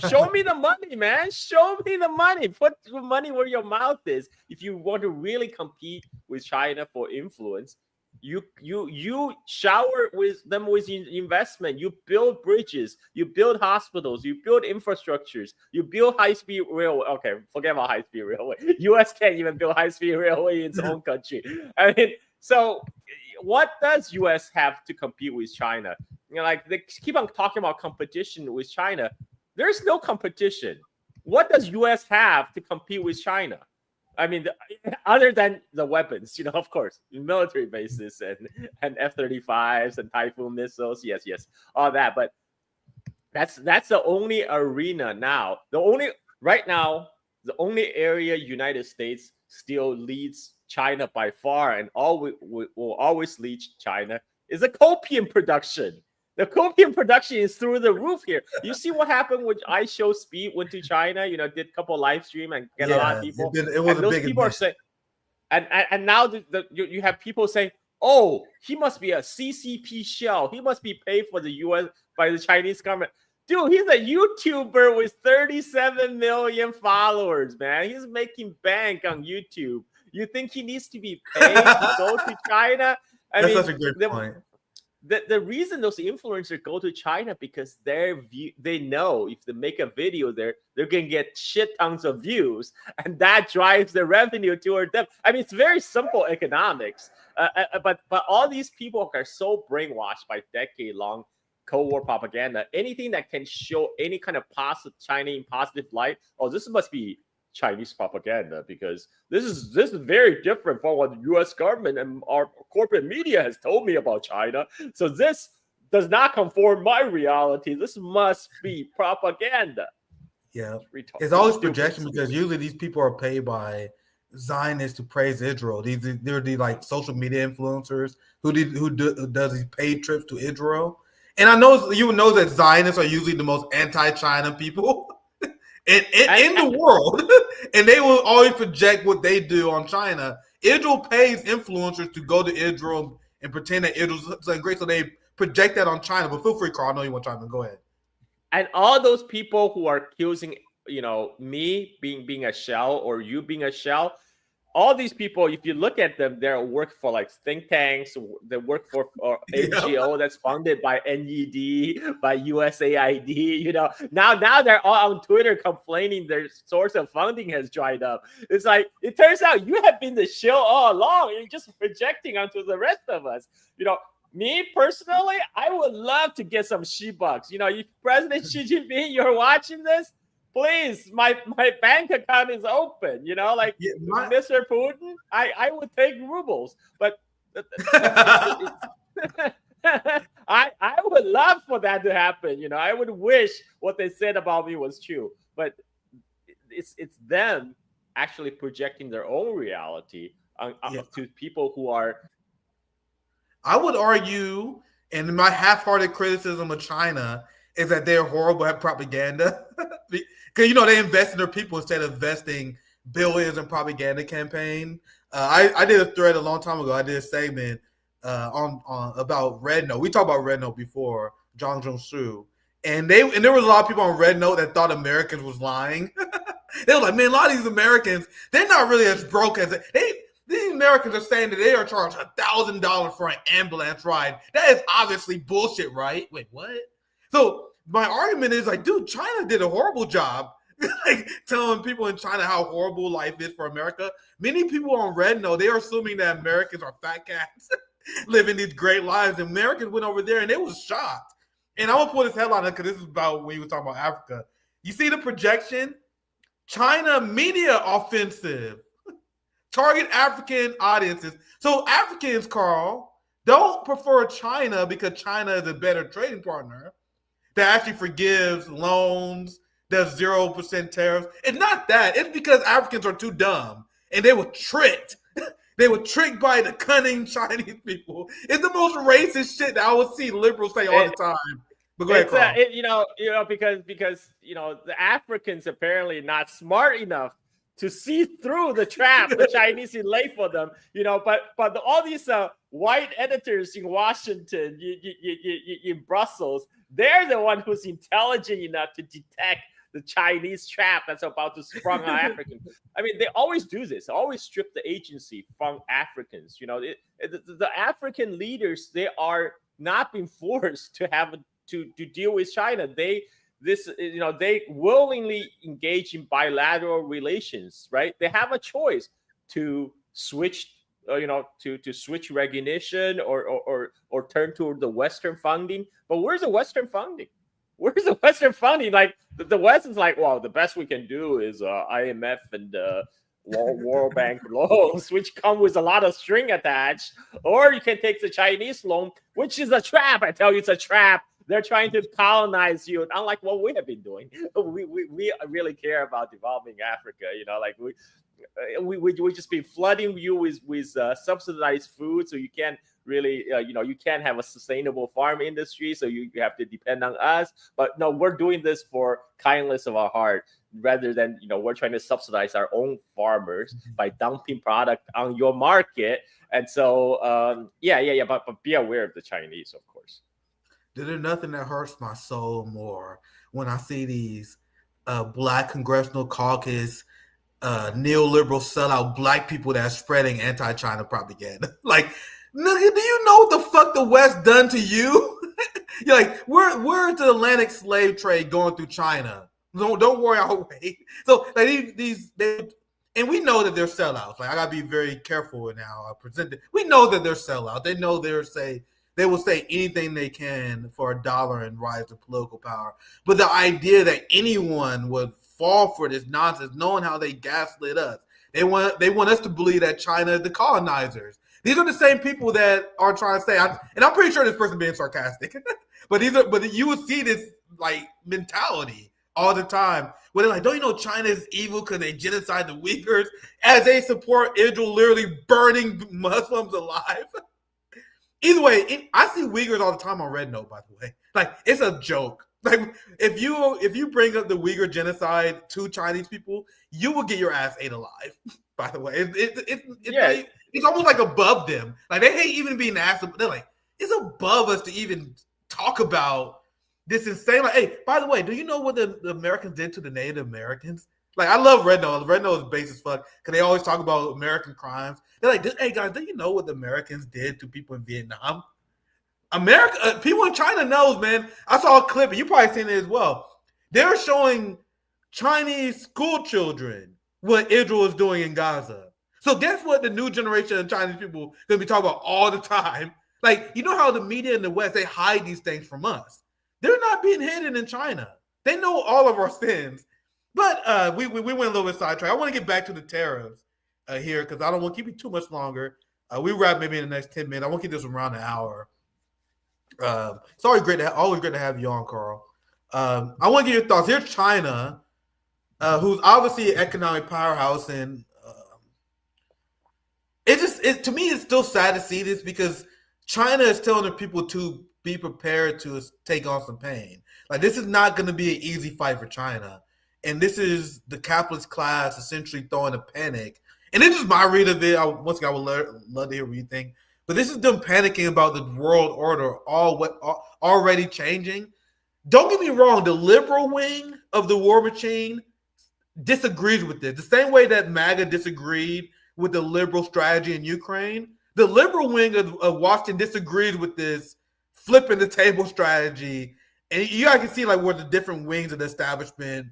Show me the money, man. Show me the money. Put the money where your mouth is. If you want to really compete with China for influence, you shower with them with investment. You build bridges. You build hospitals. You build infrastructures. You build high-speed railway. Okay, forget about high-speed railway. U.S. can't even build high-speed railway in its own country. I mean, so what does U.S. have to compete with China? Like they keep on talking about competition with China. There's no competition. What does U.S. have to compete with China? I mean, other than the weapons, of course, military bases and F-35s and Typhoon missiles, yes, all that. But that's the only arena now. Right now, the only area United States still leads China by far, and will always lead China, is the copium production. The copium production is through the roof here. You see what happened when I Show Speed went to China, did a couple live stream and get a lot of people. It was and those people are saying, and now you have people saying, oh, he must be a CCP shell. He must be paid for the U.S. by the Chinese government. Dude, he's a YouTuber with 37 million followers, man. He's making bank on YouTube. You think he needs to be paid to go to China? That's such a great point. The reason those influencers go to China because they know if they make a video there, they're going to get shit tons of views, and that drives the revenue toward them. I mean, it's very simple economics, but all these people are so brainwashed by decade-long Cold War propaganda. Anything that can show any kind of China in positive light, this must be Chinese propaganda, because this is very different from what the U.S. government and our corporate media has told me about China. So this does not conform my reality. This must be propaganda. Yeah, it's always projection, because usually these people are paid by Zionists to praise Israel. They're the like social media influencers who does these paid trips to Israel. And I know you know that Zionists are usually the most anti-China people in the world, and they will always project what they do on China. Israel pays influencers to go to Israel and pretend that Israel's something great, so they project that on China. But feel free, Carl. I know you want to chime in. Go ahead. And all those people who are accusing, me being a shell or you being a shell, all these people, if you look at them, they work for like think tanks. They work for NGO that's funded by NED, by USAID. Now they're all on Twitter complaining their source of funding has dried up. It's like, it turns out you have been the shill all along. You're just projecting onto the rest of us. Me personally, I would love to get some $bucks. If President Xi Jinping, you're watching this, please, my bank account is open. Mr. Putin, I would take rubles, but I would love for that to happen. I would wish what they said about me was true, but it's them actually projecting their own reality to people who are. I would argue, and my half-hearted criticism of China is that they're horrible at propaganda. Because, they invest in their people instead of investing billions in propaganda campaign. I did a thread a long time ago. I did a segment on about Red Note. We talked about Red Note before, Zhang Zhongsu. And there was a lot of people on Red Note that thought Americans was lying. They were like, man, a lot of these Americans, they're not really as broke as they Americans are saying that they are charged $1,000 for an ambulance ride. That is obviously bullshit, right? Wait, what? So my argument is like, dude, China did a horrible job like telling people in China how horrible life is for America. Many people on Red know they are assuming that Americans are fat cats living these great lives. And Americans went over there and they was shocked. And I'm gonna put this headline because this is about when you were talking about Africa. You see the projection? China media offensive. Target African audiences. So Africans, Carl, don't prefer China because China is a better trading partner that actually forgives loans, does 0% tariffs. It's not that. It's because Africans are too dumb and they were tricked. They were tricked by the cunning Chinese people. It's the most racist shit that I would see liberals say all the time. But go ahead, Carl. Because the Africans apparently not smart enough to see through the trap the Chinese lay for them, but all these white editors in Washington, in Brussels, they're the one who's intelligent enough to detect the Chinese trap that's about to sprung on Africans. I mean, they always do this. They always strip the agency from Africans. The African leaders, they are not being forced to have to deal with China. They willingly engage in bilateral relations, right? They have a choice to switch, to switch recognition or turn toward the Western funding. But where's the Western funding? Where's the Western funding? Like the West is like, well, the best we can do is IMF and World Bank loans, which come with a lot of string attached, or you can take the Chinese loan, which is a trap. I tell you, it's a trap. They're trying to colonize you, unlike what we have been doing. We really care about developing Africa. We just been flooding you with subsidized food, so you can't really, you can't have a sustainable farm industry, so you have to depend on us. But no, we're doing this for kindness of our heart, rather than, we're trying to subsidize our own farmers by dumping product on your market. And so, but be aware of the Chinese, of course. There's nothing that hurts my soul more when I see these Black Congressional Caucus neoliberal sellout Black people that are spreading anti-China propaganda. Like, nigga, do you know what the fuck the West done to you? You're like, where's the Atlantic slave trade going through China? Don't worry, I'll wait. So like and we know that they're sellouts. Like, I gotta be very careful now. I present it. We know that they're sellouts. They know they will say anything they can for $1 and rise to political power. But the idea that anyone would fall for this nonsense, knowing how they gaslit us, they want us to believe that China is the colonizers. These are the same people that are trying to say, and I'm pretty sure this person being sarcastic, but you would see this like mentality all the time where they're like, don't you know China is evil because they genocide the Uyghurs, as they support Israel literally burning Muslims alive. Either way, I see Uyghurs all the time on Red Note, by the way. Like, it's a joke. Like, if you bring up the Uyghur genocide to Chinese people, you will get your ass ate alive, by the way. It's almost like above them. Like, they hate even being asked. They're like, it's above us to even talk about this insane. Like, hey, by the way, do you know what the Americans did to the Native Americans? Like, I love Red Note. Red Note is base as fuck because they always talk about American crimes. They're like, hey guys, do you know what the Americans did to people in Vietnam? People in China knows, man. I saw a clip, and you probably seen it as well. They're showing Chinese school children what Israel is doing in Gaza. So guess what the new generation of Chinese people are going to be talking about all the time? Like, you know how the media in the West, they hide these things from us. They're not being hidden in China. They know all of our sins. But we went a little bit sidetracked. I want to get back to the tariffs here because I don't want to keep you too much longer. We wrap maybe in the next 10 minutes. I want to keep this around an hour. It's always great to have you on, Carl. I want to get your thoughts. Here's China, who's obviously an economic powerhouse, and to me, it's still sad to see this because China is telling the people to be prepared to take on some pain. Like, this is not going to be an easy fight for China. And this is the capitalist class essentially throwing a panic. And this is my read of it. I would love to hear what you think. But this is them panicking about the world order already changing. Don't get me wrong. The liberal wing of the war machine disagrees with this. The same way that MAGA disagreed with the liberal strategy in Ukraine. The liberal wing of Washington disagrees with this flipping the table strategy. And you guys can see like where the different wings of the establishment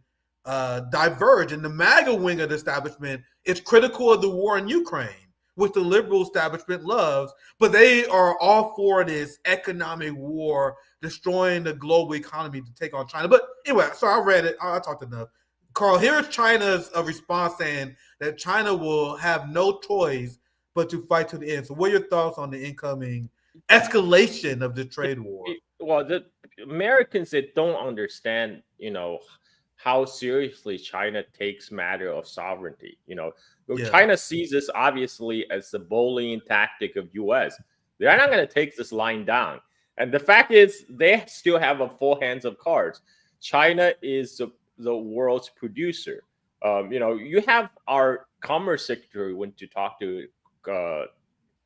diverge. And the MAGA wing of the establishment is critical of the war in Ukraine, which the liberal establishment loves, but they are all for this economic war, destroying the global economy to take on China. But anyway, so I read it. I talked enough. Carl, here's China's response saying that China will have no choice but to fight to the end. So what are your thoughts on the incoming escalation of the trade war? Well, the Americans, they don't understand, how seriously China takes matter of sovereignty. China sees this obviously as the bullying tactic of U.S. They're not going to take this line down. And the fact is, they still have a full hands of cards. China is the world's producer. You have our Commerce Secretary went to talk to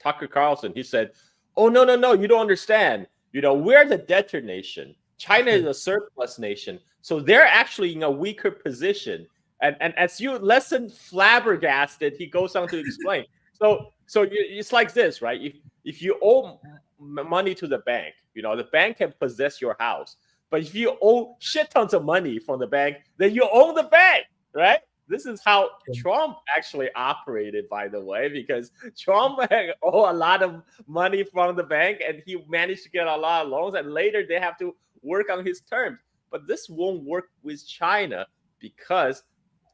Tucker Carlson. He said, "Oh, no, you don't understand. We're the debtor nation. China is a surplus nation. So they're actually in a weaker position." And as you listen flabbergasted, he goes on to explain. So it's like this, right? If you owe money to the bank, the bank can possess your house. But if you owe shit tons of money from the bank, then you own the bank, right? This is how Trump actually operated, by the way, because Trump owed a lot of money from the bank and he managed to get a lot of loans, and later they have to work on his terms. But this won't work with China because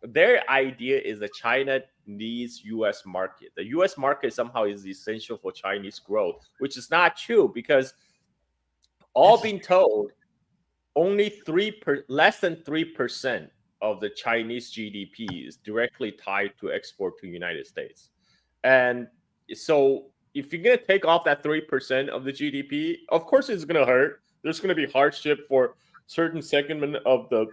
their idea is that China needs U.S. market. The U.S. market somehow is essential for Chinese growth, which is not true because all being told, only less than 3% of the Chinese GDP is directly tied to export to the United States. And so if you're going to take off that 3% of the GDP, of course it's going to hurt. There's going to be hardship for certain segment of the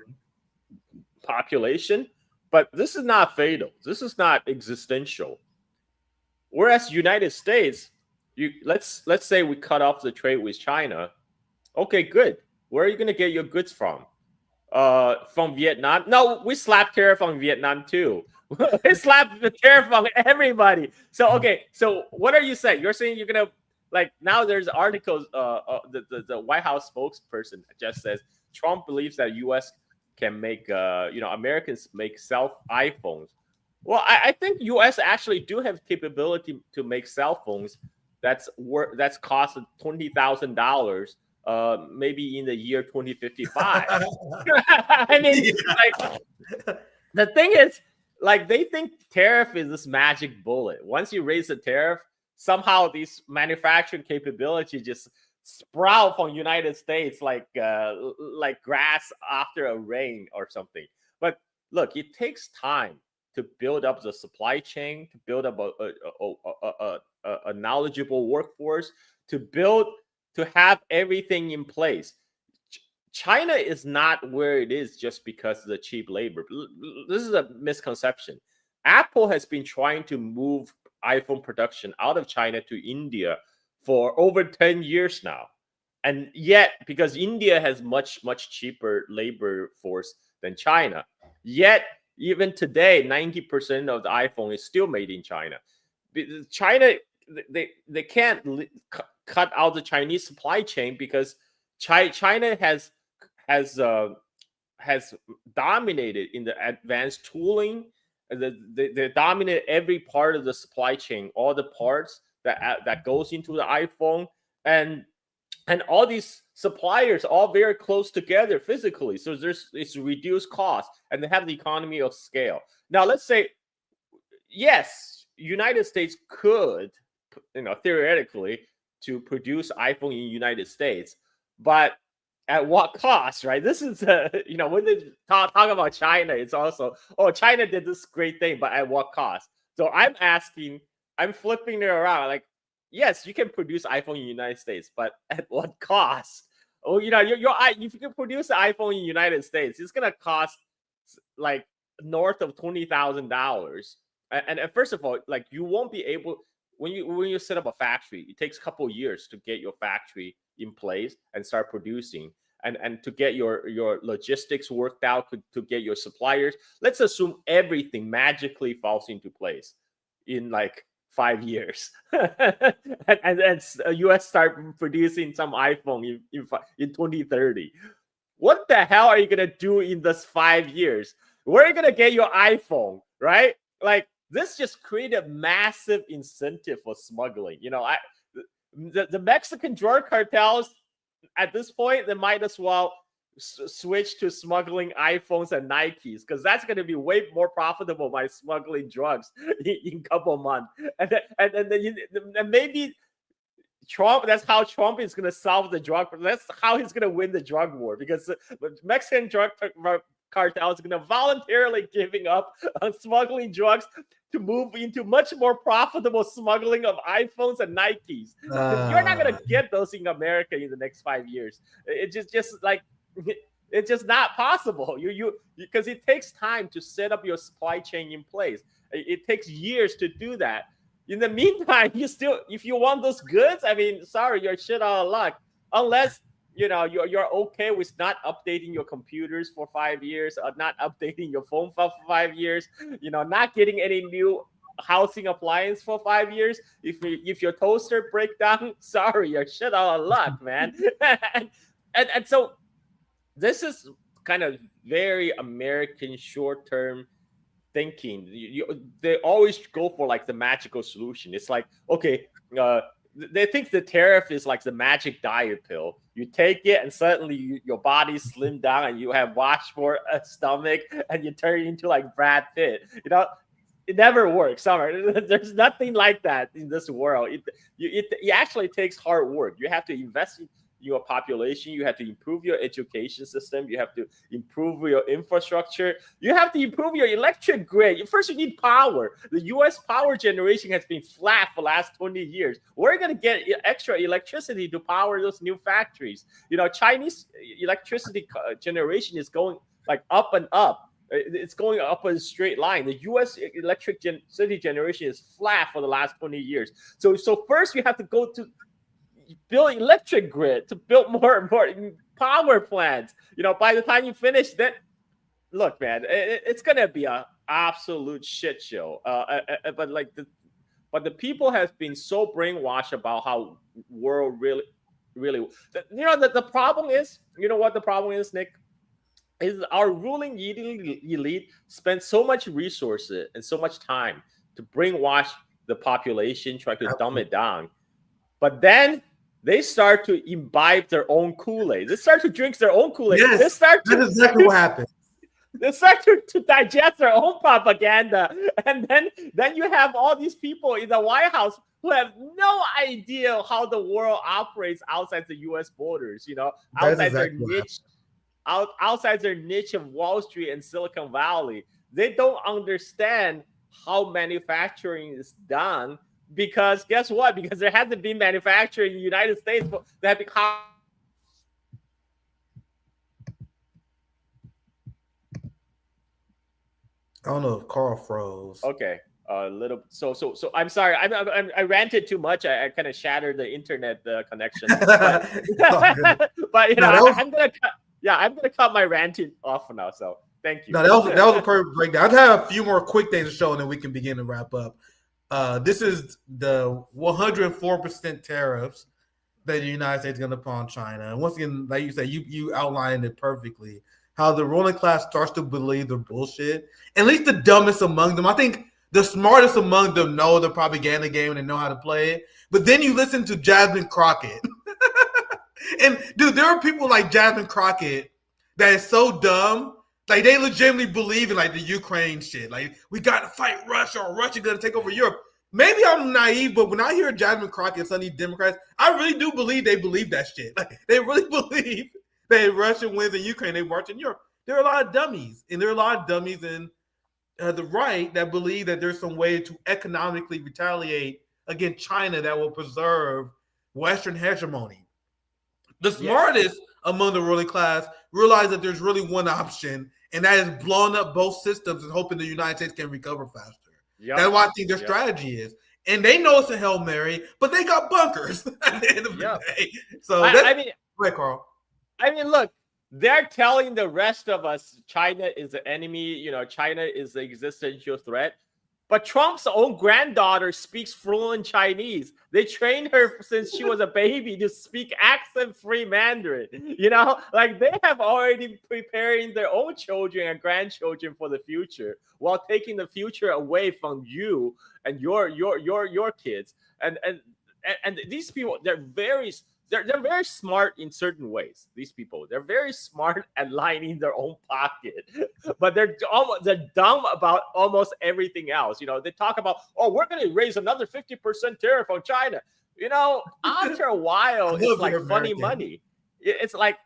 population, but this is not fatal. This is not existential. Whereas United States, let's say we cut off the trade with China. Okay, good. Where are you going to get your goods from? From Vietnam? No, we slapped tariff on Vietnam too. We slapped the tariff on everybody. So okay, so what are you saying? You're saying you're gonna now there's articles. The White House spokesperson just says Trump believes that U.S. can make Americans make self iPhones. Well, I think U.S. actually do have capability to make cell phones that's cost $20,000. Maybe in the year 2055. I mean, the thing is, they think tariff is this magic bullet. Once you raise the tariff, somehow these manufacturing capability just sprout from United States like grass after a rain or something. But look, it takes time to build up the supply chain, to build up a knowledgeable workforce, to have everything in place. China is not where it is just because of the cheap labor. This is a misconception. Apple has been trying to move iPhone production out of China to India for over 10 years now. And yet, because India has much, much cheaper labor force than China, yet even today, 90% of the iPhone is still made in China. China, they can't cut out the Chinese supply chain because China has dominated in the advanced tooling. They dominate every part of the supply chain, all the parts that goes into the iPhone, and all these suppliers all very close together physically. So it's reduced cost, and they have the economy of scale. Now let's say, yes, United States could, theoretically, to produce iPhone in the United States, but at what cost, right? This is, when they talk about China, it's also, China did this great thing, but at what cost? So I'm flipping it around. Yes, you can produce iPhone in the United States, but at what cost? Oh, if you can produce an iPhone in the United States, it's gonna cost north of $20,000. And first of all, you won't be able. When you set up a factory, it takes a couple of years to get your factory in place and start producing, and to get your logistics worked out, to get your suppliers. Let's assume everything magically falls into place. in like 5 years, and US start producing some iPhone in 2030. What the hell are you gonna do in this 5 years? Where are you gonna get your iPhone, right? Like, this just created massive incentive for smuggling. The Mexican drug cartels at this point, they might as well switch to smuggling iPhones and Nikes, because that's going to be way more profitable by smuggling drugs in a couple of months. And maybe Trump, that's how Trump is going to solve the drug. That's how he's going to win the drug war, because the Mexican drug cartel is going to voluntarily giving up on smuggling drugs to move into much more profitable smuggling of iPhones and Nikes. You're not going to get those in America in the next 5 years. It's just like, it's just not possible. Because it takes time to set up your supply chain in place. It takes years to do that. In the meantime, if you want those goods, I mean, sorry, you're shit out of luck. Unless you're okay with not updating your computers for 5 years, or not updating your phone for 5 years, not getting any new housing appliance for 5 years. If your toaster break down, sorry, you're shit out of luck, man. and so this is kind of very American short-term thinking. They always go for like the magical solution. It's like, okay, they think the tariff is like the magic diet pill. You take it and suddenly your body slim down and you have washboard stomach and you turn into like Brad Pitt. It never works. There's nothing like that in this world. It actually takes hard work. You have to invest in your population. You have to improve your education system. You have to improve your infrastructure. You have to improve your electric grid. First, you need power. The U.S. power generation has been flat for the last 20 years. We're going to get extra electricity to power those new factories. Chinese electricity generation is going like up and up. It's going up a straight line. The U.S. electricity generation is flat for the last 20 years. So first you have to go to build electric grid, to build more and more power plants. By the time you finish that, look, man, it's gonna be an absolute shit show. But the people have been so brainwashed about how world really. The problem is, what the problem is, Nick, is our ruling elite spends so much resources and so much time to brainwash the population, try to dumb it down, but then they start to imbibe their own Kool-Aid. They start to drink their own Kool-Aid. Yes, that's exactly what happened. They start to digest their own propaganda. And then you have all these people in the White House who have no idea how the world operates outside the U.S. borders, outside their niche. Outside their niche of Wall Street and Silicon Valley. They don't understand how manufacturing is done. Because guess what? Because there hasn't been manufacturing in the United States that become. I don't know if Carl froze. Okay, a little. So I'm sorry. I ranted too much. I kind of shattered the internet connection. But I'm gonna cut my ranting off now. So thank you. No, that was a perfect breakdown. I have a few more quick things to show, and then we can begin to wrap up. This is the 104% tariffs that the United States is going to put on China. And once again, like you said, you outlined it perfectly, how the ruling class starts to believe the bullshit. At least the dumbest among them. I think the smartest among them know the propaganda game and they know how to play it. But then you listen to Jasmine Crockett. And, dude, there are people like Jasmine Crockett that is so dumb. Like, they legitimately believe in, like, the Ukraine shit. Like, we got to fight Russia or Russia going to take over Europe. Maybe I'm naive, but when I hear Jasmine Crockett and some of these Democrats, I really do believe they believe that shit. Like, they really believe that if Russia wins in Ukraine, they march in Europe. There are a lot of dummies. And there are a lot of dummies in the right that believe that there's some way to economically retaliate against China that will preserve Western hegemony. The smartest among the ruling class realize that there's really one option, and that is blowing up both systems and hoping the United States can recover faster. Yep. That's what I think their strategy is. And they know it's a Hail Mary, but they got bunkers at the end of the day. So go ahead, Carl. I mean, look, they're telling the rest of us China is the enemy, China is the existential threat. But Trump's own granddaughter speaks fluent Chinese. They trained her since she was a baby to speak accent-free Mandarin. You know, like they have already preparing their own children and grandchildren for the future, while taking the future away from you and your kids. And these people, they're very smart in certain ways. These people, they're very smart at lining their own pocket, but they're dumb about almost everything else. You know, they talk about, oh, we're going to raise another 50% tariff on China. You know, after a while, it's like funny money. It's like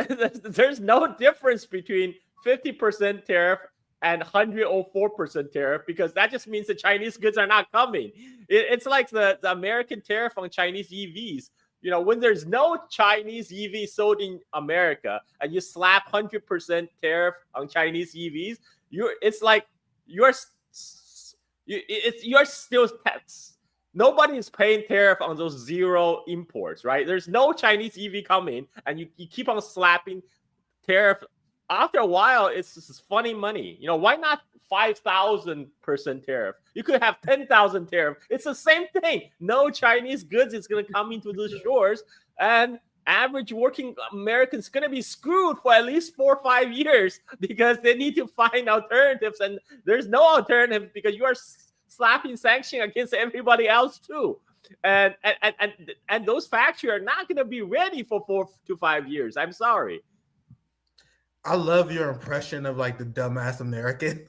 there's no difference between 50% tariff and 104% tariff, because that just means the Chinese goods are not coming. It's like the American tariff on Chinese EVs. You know, when there's no Chinese EV sold in America and you slap 100% tariff on Chinese EVs, you're still taxed. Nobody is paying tariff on those zero imports, right? There's no Chinese EV coming, and you keep on slapping tariff. After a while, it's just funny money. You know, why not 5,000% tariff? You could have 10,000 tariff. It's the same thing. No Chinese goods is going to come into the shores, and average working Americans going to be screwed for at least 4 or 5 years, because they need to find alternatives, and there's no alternative because you are slapping sanction against everybody else too. And those factories are not going to be ready for 4 to 5 years. I'm sorry. I love your impression of like the dumbass American.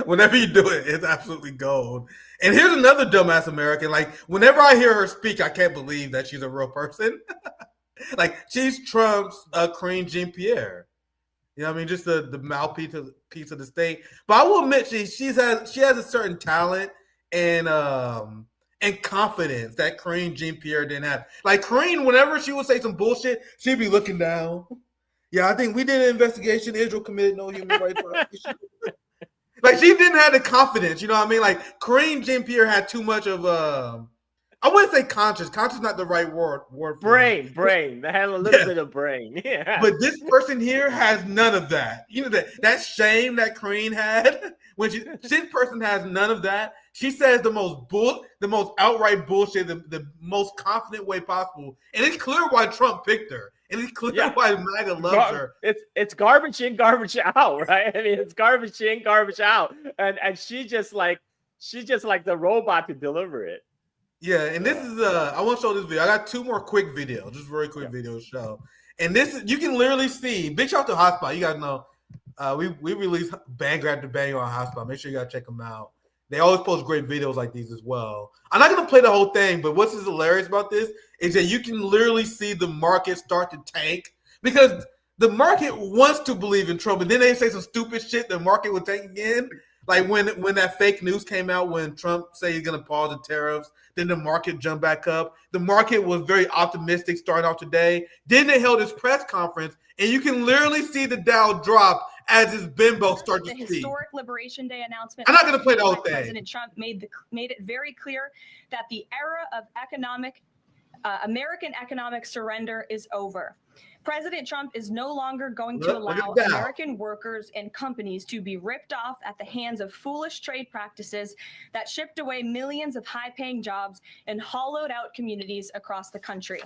Whenever you do it, it's absolutely gold. And here's another dumbass American. Like, whenever I hear her speak, I can't believe that she's a real person. Like, she's Trump's Karine Jean-Pierre. You know what I mean? Just the mouthpiece of the state. But I will admit, she has a certain talent and confidence that Karine Jean-Pierre didn't have. Like, Karine, whenever she would say some bullshit, she'd be looking down. Yeah, I think we did an investigation. Israel committed no human rights violation. Like, she didn't have the confidence, you know what I mean? Like, Karine Jean-Pierre had too much of I wouldn't say conscious. Conscious is not the right word for brain. They had a little bit of brain. Yeah. But this person here has none of that. You know, that shame that Karine had. This person has none of that. She says the most outright bullshit, the most confident way possible. And it's clear why Trump picked her. And it's clear why MAGA loves her. It's garbage in, garbage out, right? I mean, it's garbage in, garbage out. And she's just like the robot to deliver it. Yeah, and this is I want to show this video. I got 2 more quick videos, just very quick videos to show. And this, you can literally see. Big shout out to Hotspot. You guys know we release bang after bang on Hotspot. Make sure you guys check them out. They always post great videos like these as well. I'm not gonna play the whole thing, but what's hilarious about this is that you can literally see the market start to tank, because the market wants to believe in Trump, and then they say some stupid shit. The market will tank again. Like when that fake news came out, when Trump said he's going to pause the tariffs, then the market jumped back up. The market was very optimistic starting off today. Then they held this press conference, and you can literally see the Dow drop as his bimbo starts to speak. The historic Liberation Day announcement. I'm not going to play the whole thing. President Trump made it very clear that the era of American economic surrender is over. President Trump is no longer going to allow American workers and companies to be ripped off at the hands of foolish trade practices that shipped away millions of high-paying jobs and hollowed out communities across the country.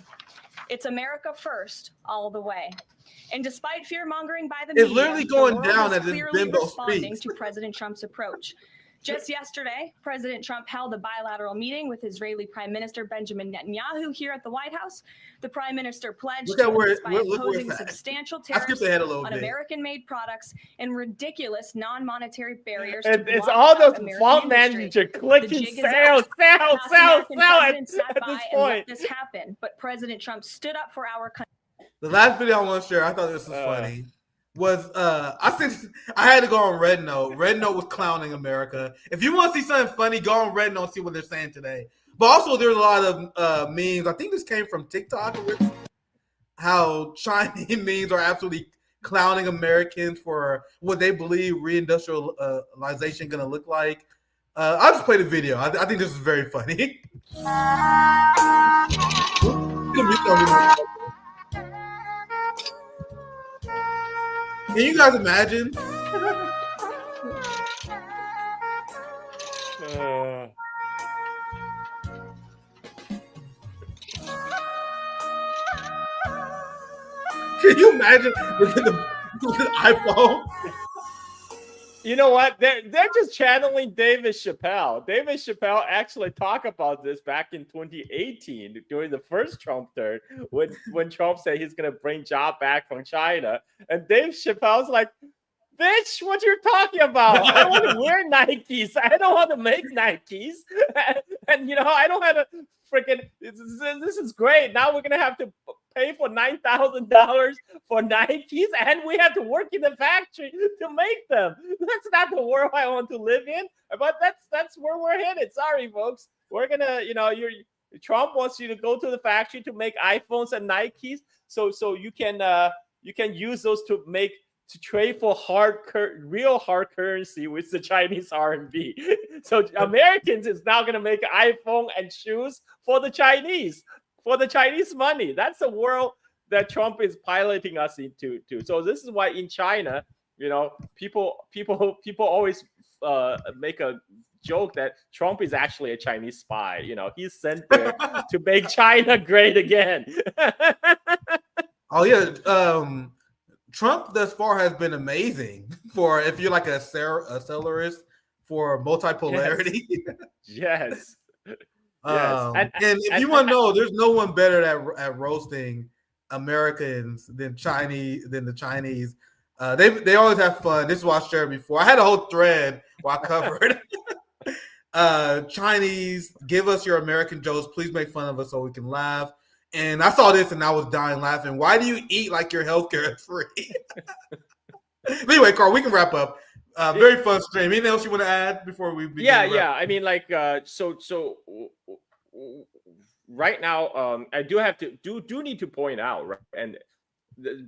It's America first, all the way. And despite fear-mongering by the media, it's literally going down as this bimbo responding to President Trump's approach. Just yesterday, President Trump held a bilateral meeting with Israeli Prime Minister Benjamin Netanyahu here at the White House. The Prime Minister pledged to imposing substantial tariffs on American-made products and ridiculous non-monetary barriers. It's all those fund managers clicking sell at this point. This happened, but President Trump stood up for our country. The last video I want to share, I thought this was funny. I had to go on Red Note. Red Note was clowning America. If you want to see something funny, go on Red Note and see what they're saying today. But also, there's a lot of memes. I think this came from TikTok. How Chinese memes are absolutely clowning Americans for what they believe re-industrialization going to look like. I'll just play the video. I think this is very funny. Can you guys imagine? Can you imagine with an iPhone? You know what? They're just channeling David Chappelle. David Chappelle actually talked about this back in 2018 during the first Trump term when Trump said he's going to bring job back from China. And Dave Chappelle's like, bitch, what you're talking about? I want to wear Nikes. I don't want to make Nikes. And you know, I don't have to freaking, this is great. Now we're going to have to pay for $9,000 for Nikes, and we have to work in the factory to make them. That's not the world I want to live in, but that's where we're headed. Sorry, folks. We're gonna, you know, Trump wants you to go to the factory to make iPhones and Nikes, so you can use those to trade for real hard currency with the Chinese RMB. So Americans is now gonna make iPhone and shoes for the Chinese money. That's the world that Trump is piloting us into too. So this is why in China, you know, people always make a joke that Trump is actually a Chinese spy. You know, he's sent there to make China great again. Oh yeah, Trump thus far has been amazing for if you're like a cellarist for multipolarity. Yes. Yes. And if you want to know, there's no one better at roasting Americans than the Chinese. They always have fun. This is what I shared before. I had a whole thread where I covered Chinese, give us your American jokes. Please make fun of us so we can laugh. And I saw this and I was dying laughing. Why do you eat like your healthcare is free? Anyway, Carl, we can wrap up. Very fun stream. Anything else you want to add before we begin? Yeah. I mean, like, so right now, I do have to need to point out, right? And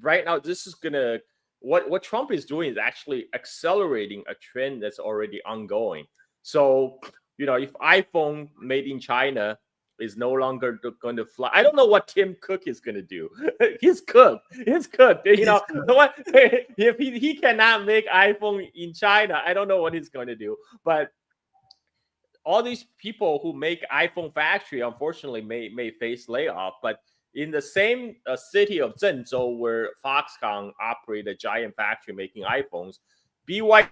right now, this is gonna what Trump is doing is actually accelerating a trend that's already ongoing. So, you know, if iPhone made in China is no longer going to fly. I don't know what Tim Cook is going to do. He's cooked. You know, if he cannot make iPhone in China, I don't know what he's going to do. But all these people who make iPhone factory, unfortunately, may face layoff. But in the same city of Zhengzhou, where Foxconn operate a giant factory making iPhones, BYD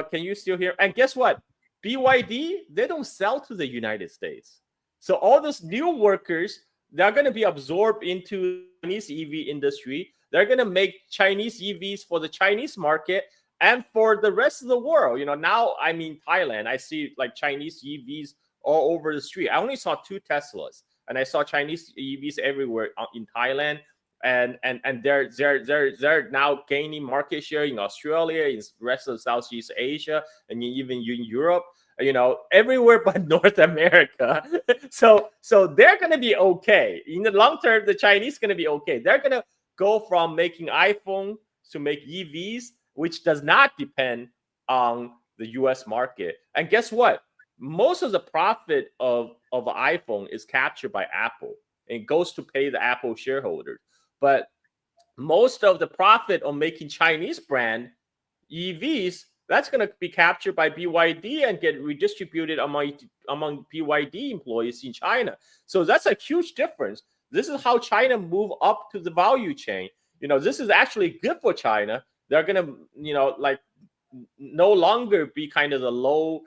can you still hear? And guess what? BYD, they don't sell to the United States. So all those new workers, they're going to be absorbed into Chinese EV industry. They're going to make Chinese EVs for the Chinese market and for the rest of the world. You know, now I'm in Thailand. I see like Chinese EVs all over the street. I only saw 2 Teslas, and I saw Chinese EVs everywhere in Thailand. And they're now gaining market share in Australia, in the rest of Southeast Asia, and even in Europe, you know, everywhere but North America. So they're going to be okay. In the long term, the Chinese going to be okay. They're going to go from making iPhone to make EVs, which does not depend on the US market. And guess what? Most of the profit of an iPhone is captured by Apple and goes to pay the Apple shareholders. But most of the profit on making Chinese brand EVs, that's going to be captured by BYD and get redistributed among BYD employees in China. So that's a huge difference. This is how China move up to the value chain. You know, this is actually good for China. They're going to, you know, like no longer be kind of the low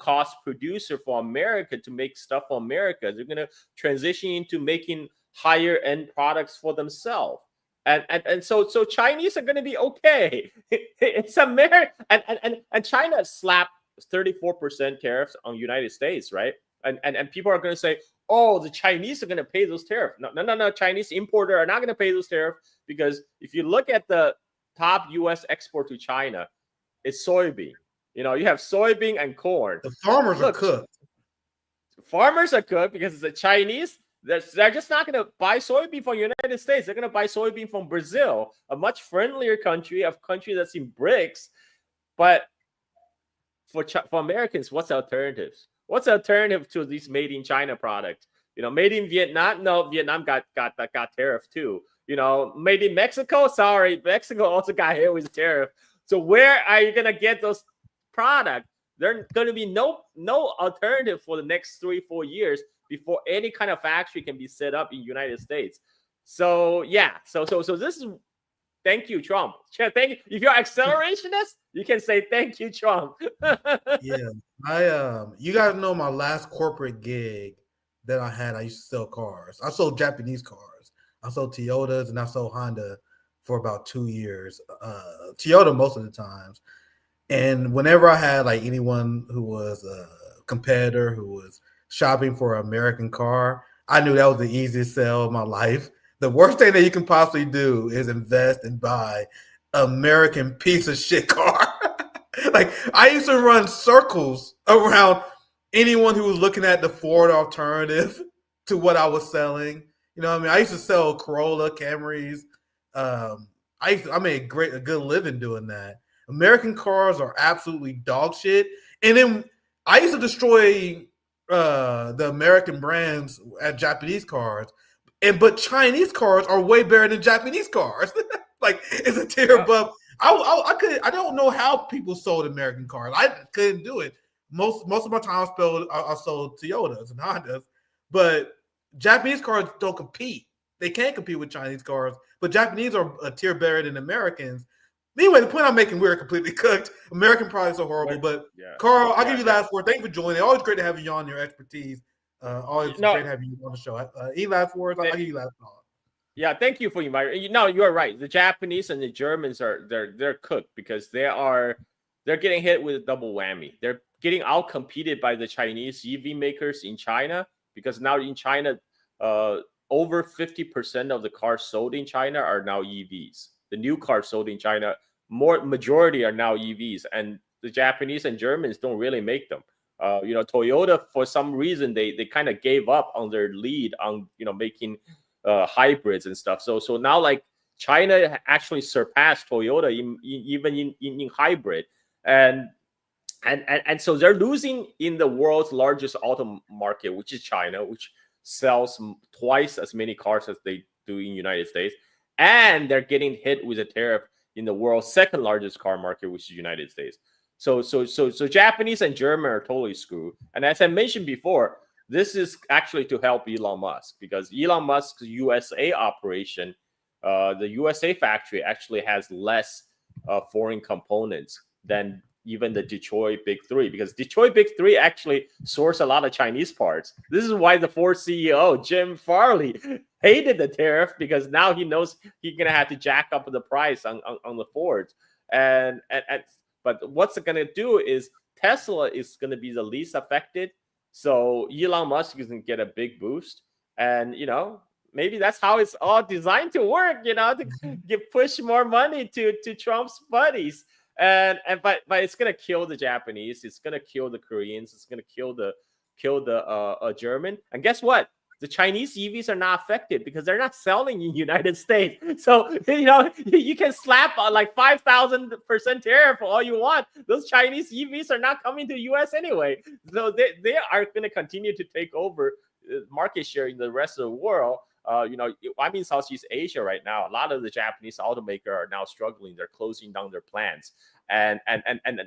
cost producer for America to make stuff for America. They're going to transition into making higher end products for themselves, and so Chinese are going to be okay. It's America, and China slapped 34% tariffs on United States, right? And people are going to say, oh, the Chinese are going to pay those tariffs. No. Chinese importer are not going to pay those tariffs, because if you look at the top U.S. export to China, it's soybean. You know, you have soybean and corn. The farmers are cooked. Farmers are cooked because the Chinese, they're just not going to buy soybean from the United States. They're going to buy soybean from Brazil, a much friendlier country, a country that's in BRICS. But for Americans, what's the alternatives? What's the alternative to these made in China products? Made in Vietnam, no, Vietnam got tariff too. Made in Mexico, sorry, Mexico also got hit with tariff. So where are you gonna get those products? There's gonna be no alternative for the next 3-4 years before any kind of factory can be set up in the United States. So yeah, so this is. Thank you, Trump. Thank you. If you're accelerationist, you can say thank you, Trump. Yeah, you guys know my last corporate gig that I had. I used to sell cars. I sold Japanese cars. I sold Toyotas and I sold Honda for about 2 years. Toyota most of the times. And whenever I had like anyone who was a competitor who was shopping for an American car, I knew that was the easiest sell of my life. The worst thing that you can possibly do is invest and buy American piece of shit car. Like I used to run circles around anyone who was looking at the Ford alternative to what I was selling. I used to sell Corolla, Camrys. I made a good living doing that. American cars are absolutely dog shit. And then I used to destroy the American brands at Japanese cars. But Chinese cars are way better than Japanese cars. Like it's a tier above. I don't know how people sold American cars. I couldn't do it. Most of my time I sold Toyotas and Hondas, but Japanese cars don't compete. They can't compete with Chinese cars, but Japanese are a tier better than Americans. Anyway, the point I'm making, we're completely cooked. American products are horrible, but Carl, I'll give you the last word. Thank you for joining. Always great to have you on, your expertise. Always great to have you on the show. Any last words? I'll give you last thought. Yeah, thank you for inviting. No, you're right. The Japanese and the Germans they're cooked because they're getting hit with a double whammy. They're getting out competed by the Chinese EV makers in China because now in China, over 50% of the cars sold in China are now EVs. The new cars sold in China, majority are now EVs, and the Japanese and Germans don't really make them. Toyota, for some reason, they kind of gave up on their lead on making hybrids and stuff. So now like China actually surpassed Toyota even in hybrid, and so they're losing in the world's largest auto market, which is China, which sells twice as many cars as they do in the United States, and they're getting hit with a tariff in the world's second largest car market, which is the United States. So Japanese and German are totally screwed. And as I mentioned before, this is actually to help Elon Musk because Elon Musk's USA operation, the USA factory actually has less foreign components than even the Detroit Big Three, because Detroit Big Three actually source a lot of Chinese parts. This is why the Ford CEO, Jim Farley, hated the tariff, because now he knows he's going to have to jack up the price on the Fords. But what's it going to do is Tesla is going to be the least affected. So Elon Musk is going to get a big boost. And, maybe that's how it's all designed to work, to push more money to Trump's buddies. But it's gonna kill the Japanese, it's gonna kill the Koreans, it's gonna kill the German. And guess what? The Chinese EVs are not affected because they're not selling in the United States. So you can slap like 5,000% tariff all you want. Those Chinese EVs are not coming to the US anyway. So they are gonna continue to take over market share in the rest of the world. I'm in Southeast Asia right now. A lot of the Japanese automakers are now struggling. They're closing down their plants, and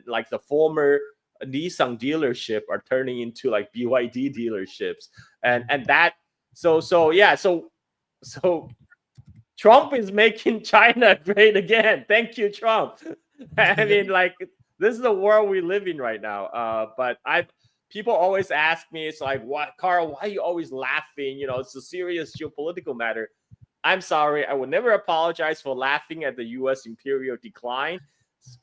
like the former Nissan dealership are turning into like BYD dealerships, and that. So Trump is making China great again. Thank you, Trump. I mean, like, this is the world we live in right now. But people always ask me, it's like, what, Carl, why are you always laughing? It's a serious geopolitical matter. I'm sorry. I would never apologize for laughing at the U.S. imperial decline.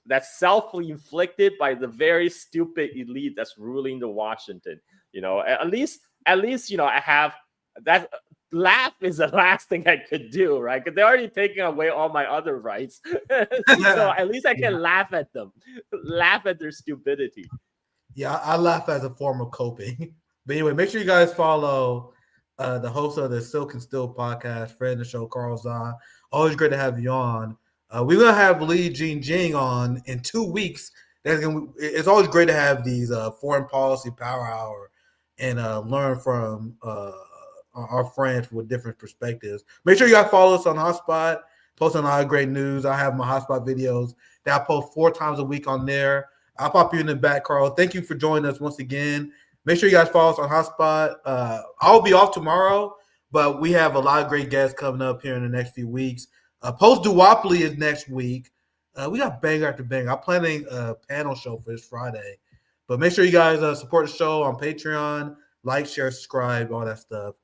That's self-inflicted by the very stupid elite that's ruling the Washington. At least, I have that. Laugh is the last thing I could do, right? Because they're already taking away all my other rights. So at least I can laugh at them, laugh at their stupidity. Yeah, I laugh as a form of coping. But anyway, make sure you guys follow the host of the Silk and Steel podcast, friend of the show, Carl Zahn. Always great to have you on. We're going to have Li Jingjing on in 2 weeks. It's always great to have these foreign policy power hour and learn from our friends with different perspectives. Make sure you guys follow us on Hotspot, posting a lot of great news. I have my Hotspot videos that I post 4 times a week on there. I'll pop you in the back, Carl. Thank you for joining us once again. Make sure you guys follow us on Hotspot. I'll be off tomorrow, but we have a lot of great guests coming up here in the next few weeks. Post-duopoly is next week. We got banger after banger. I'm planning a panel show for this Friday. But make sure you guys support the show on Patreon, like, share, subscribe, all that stuff.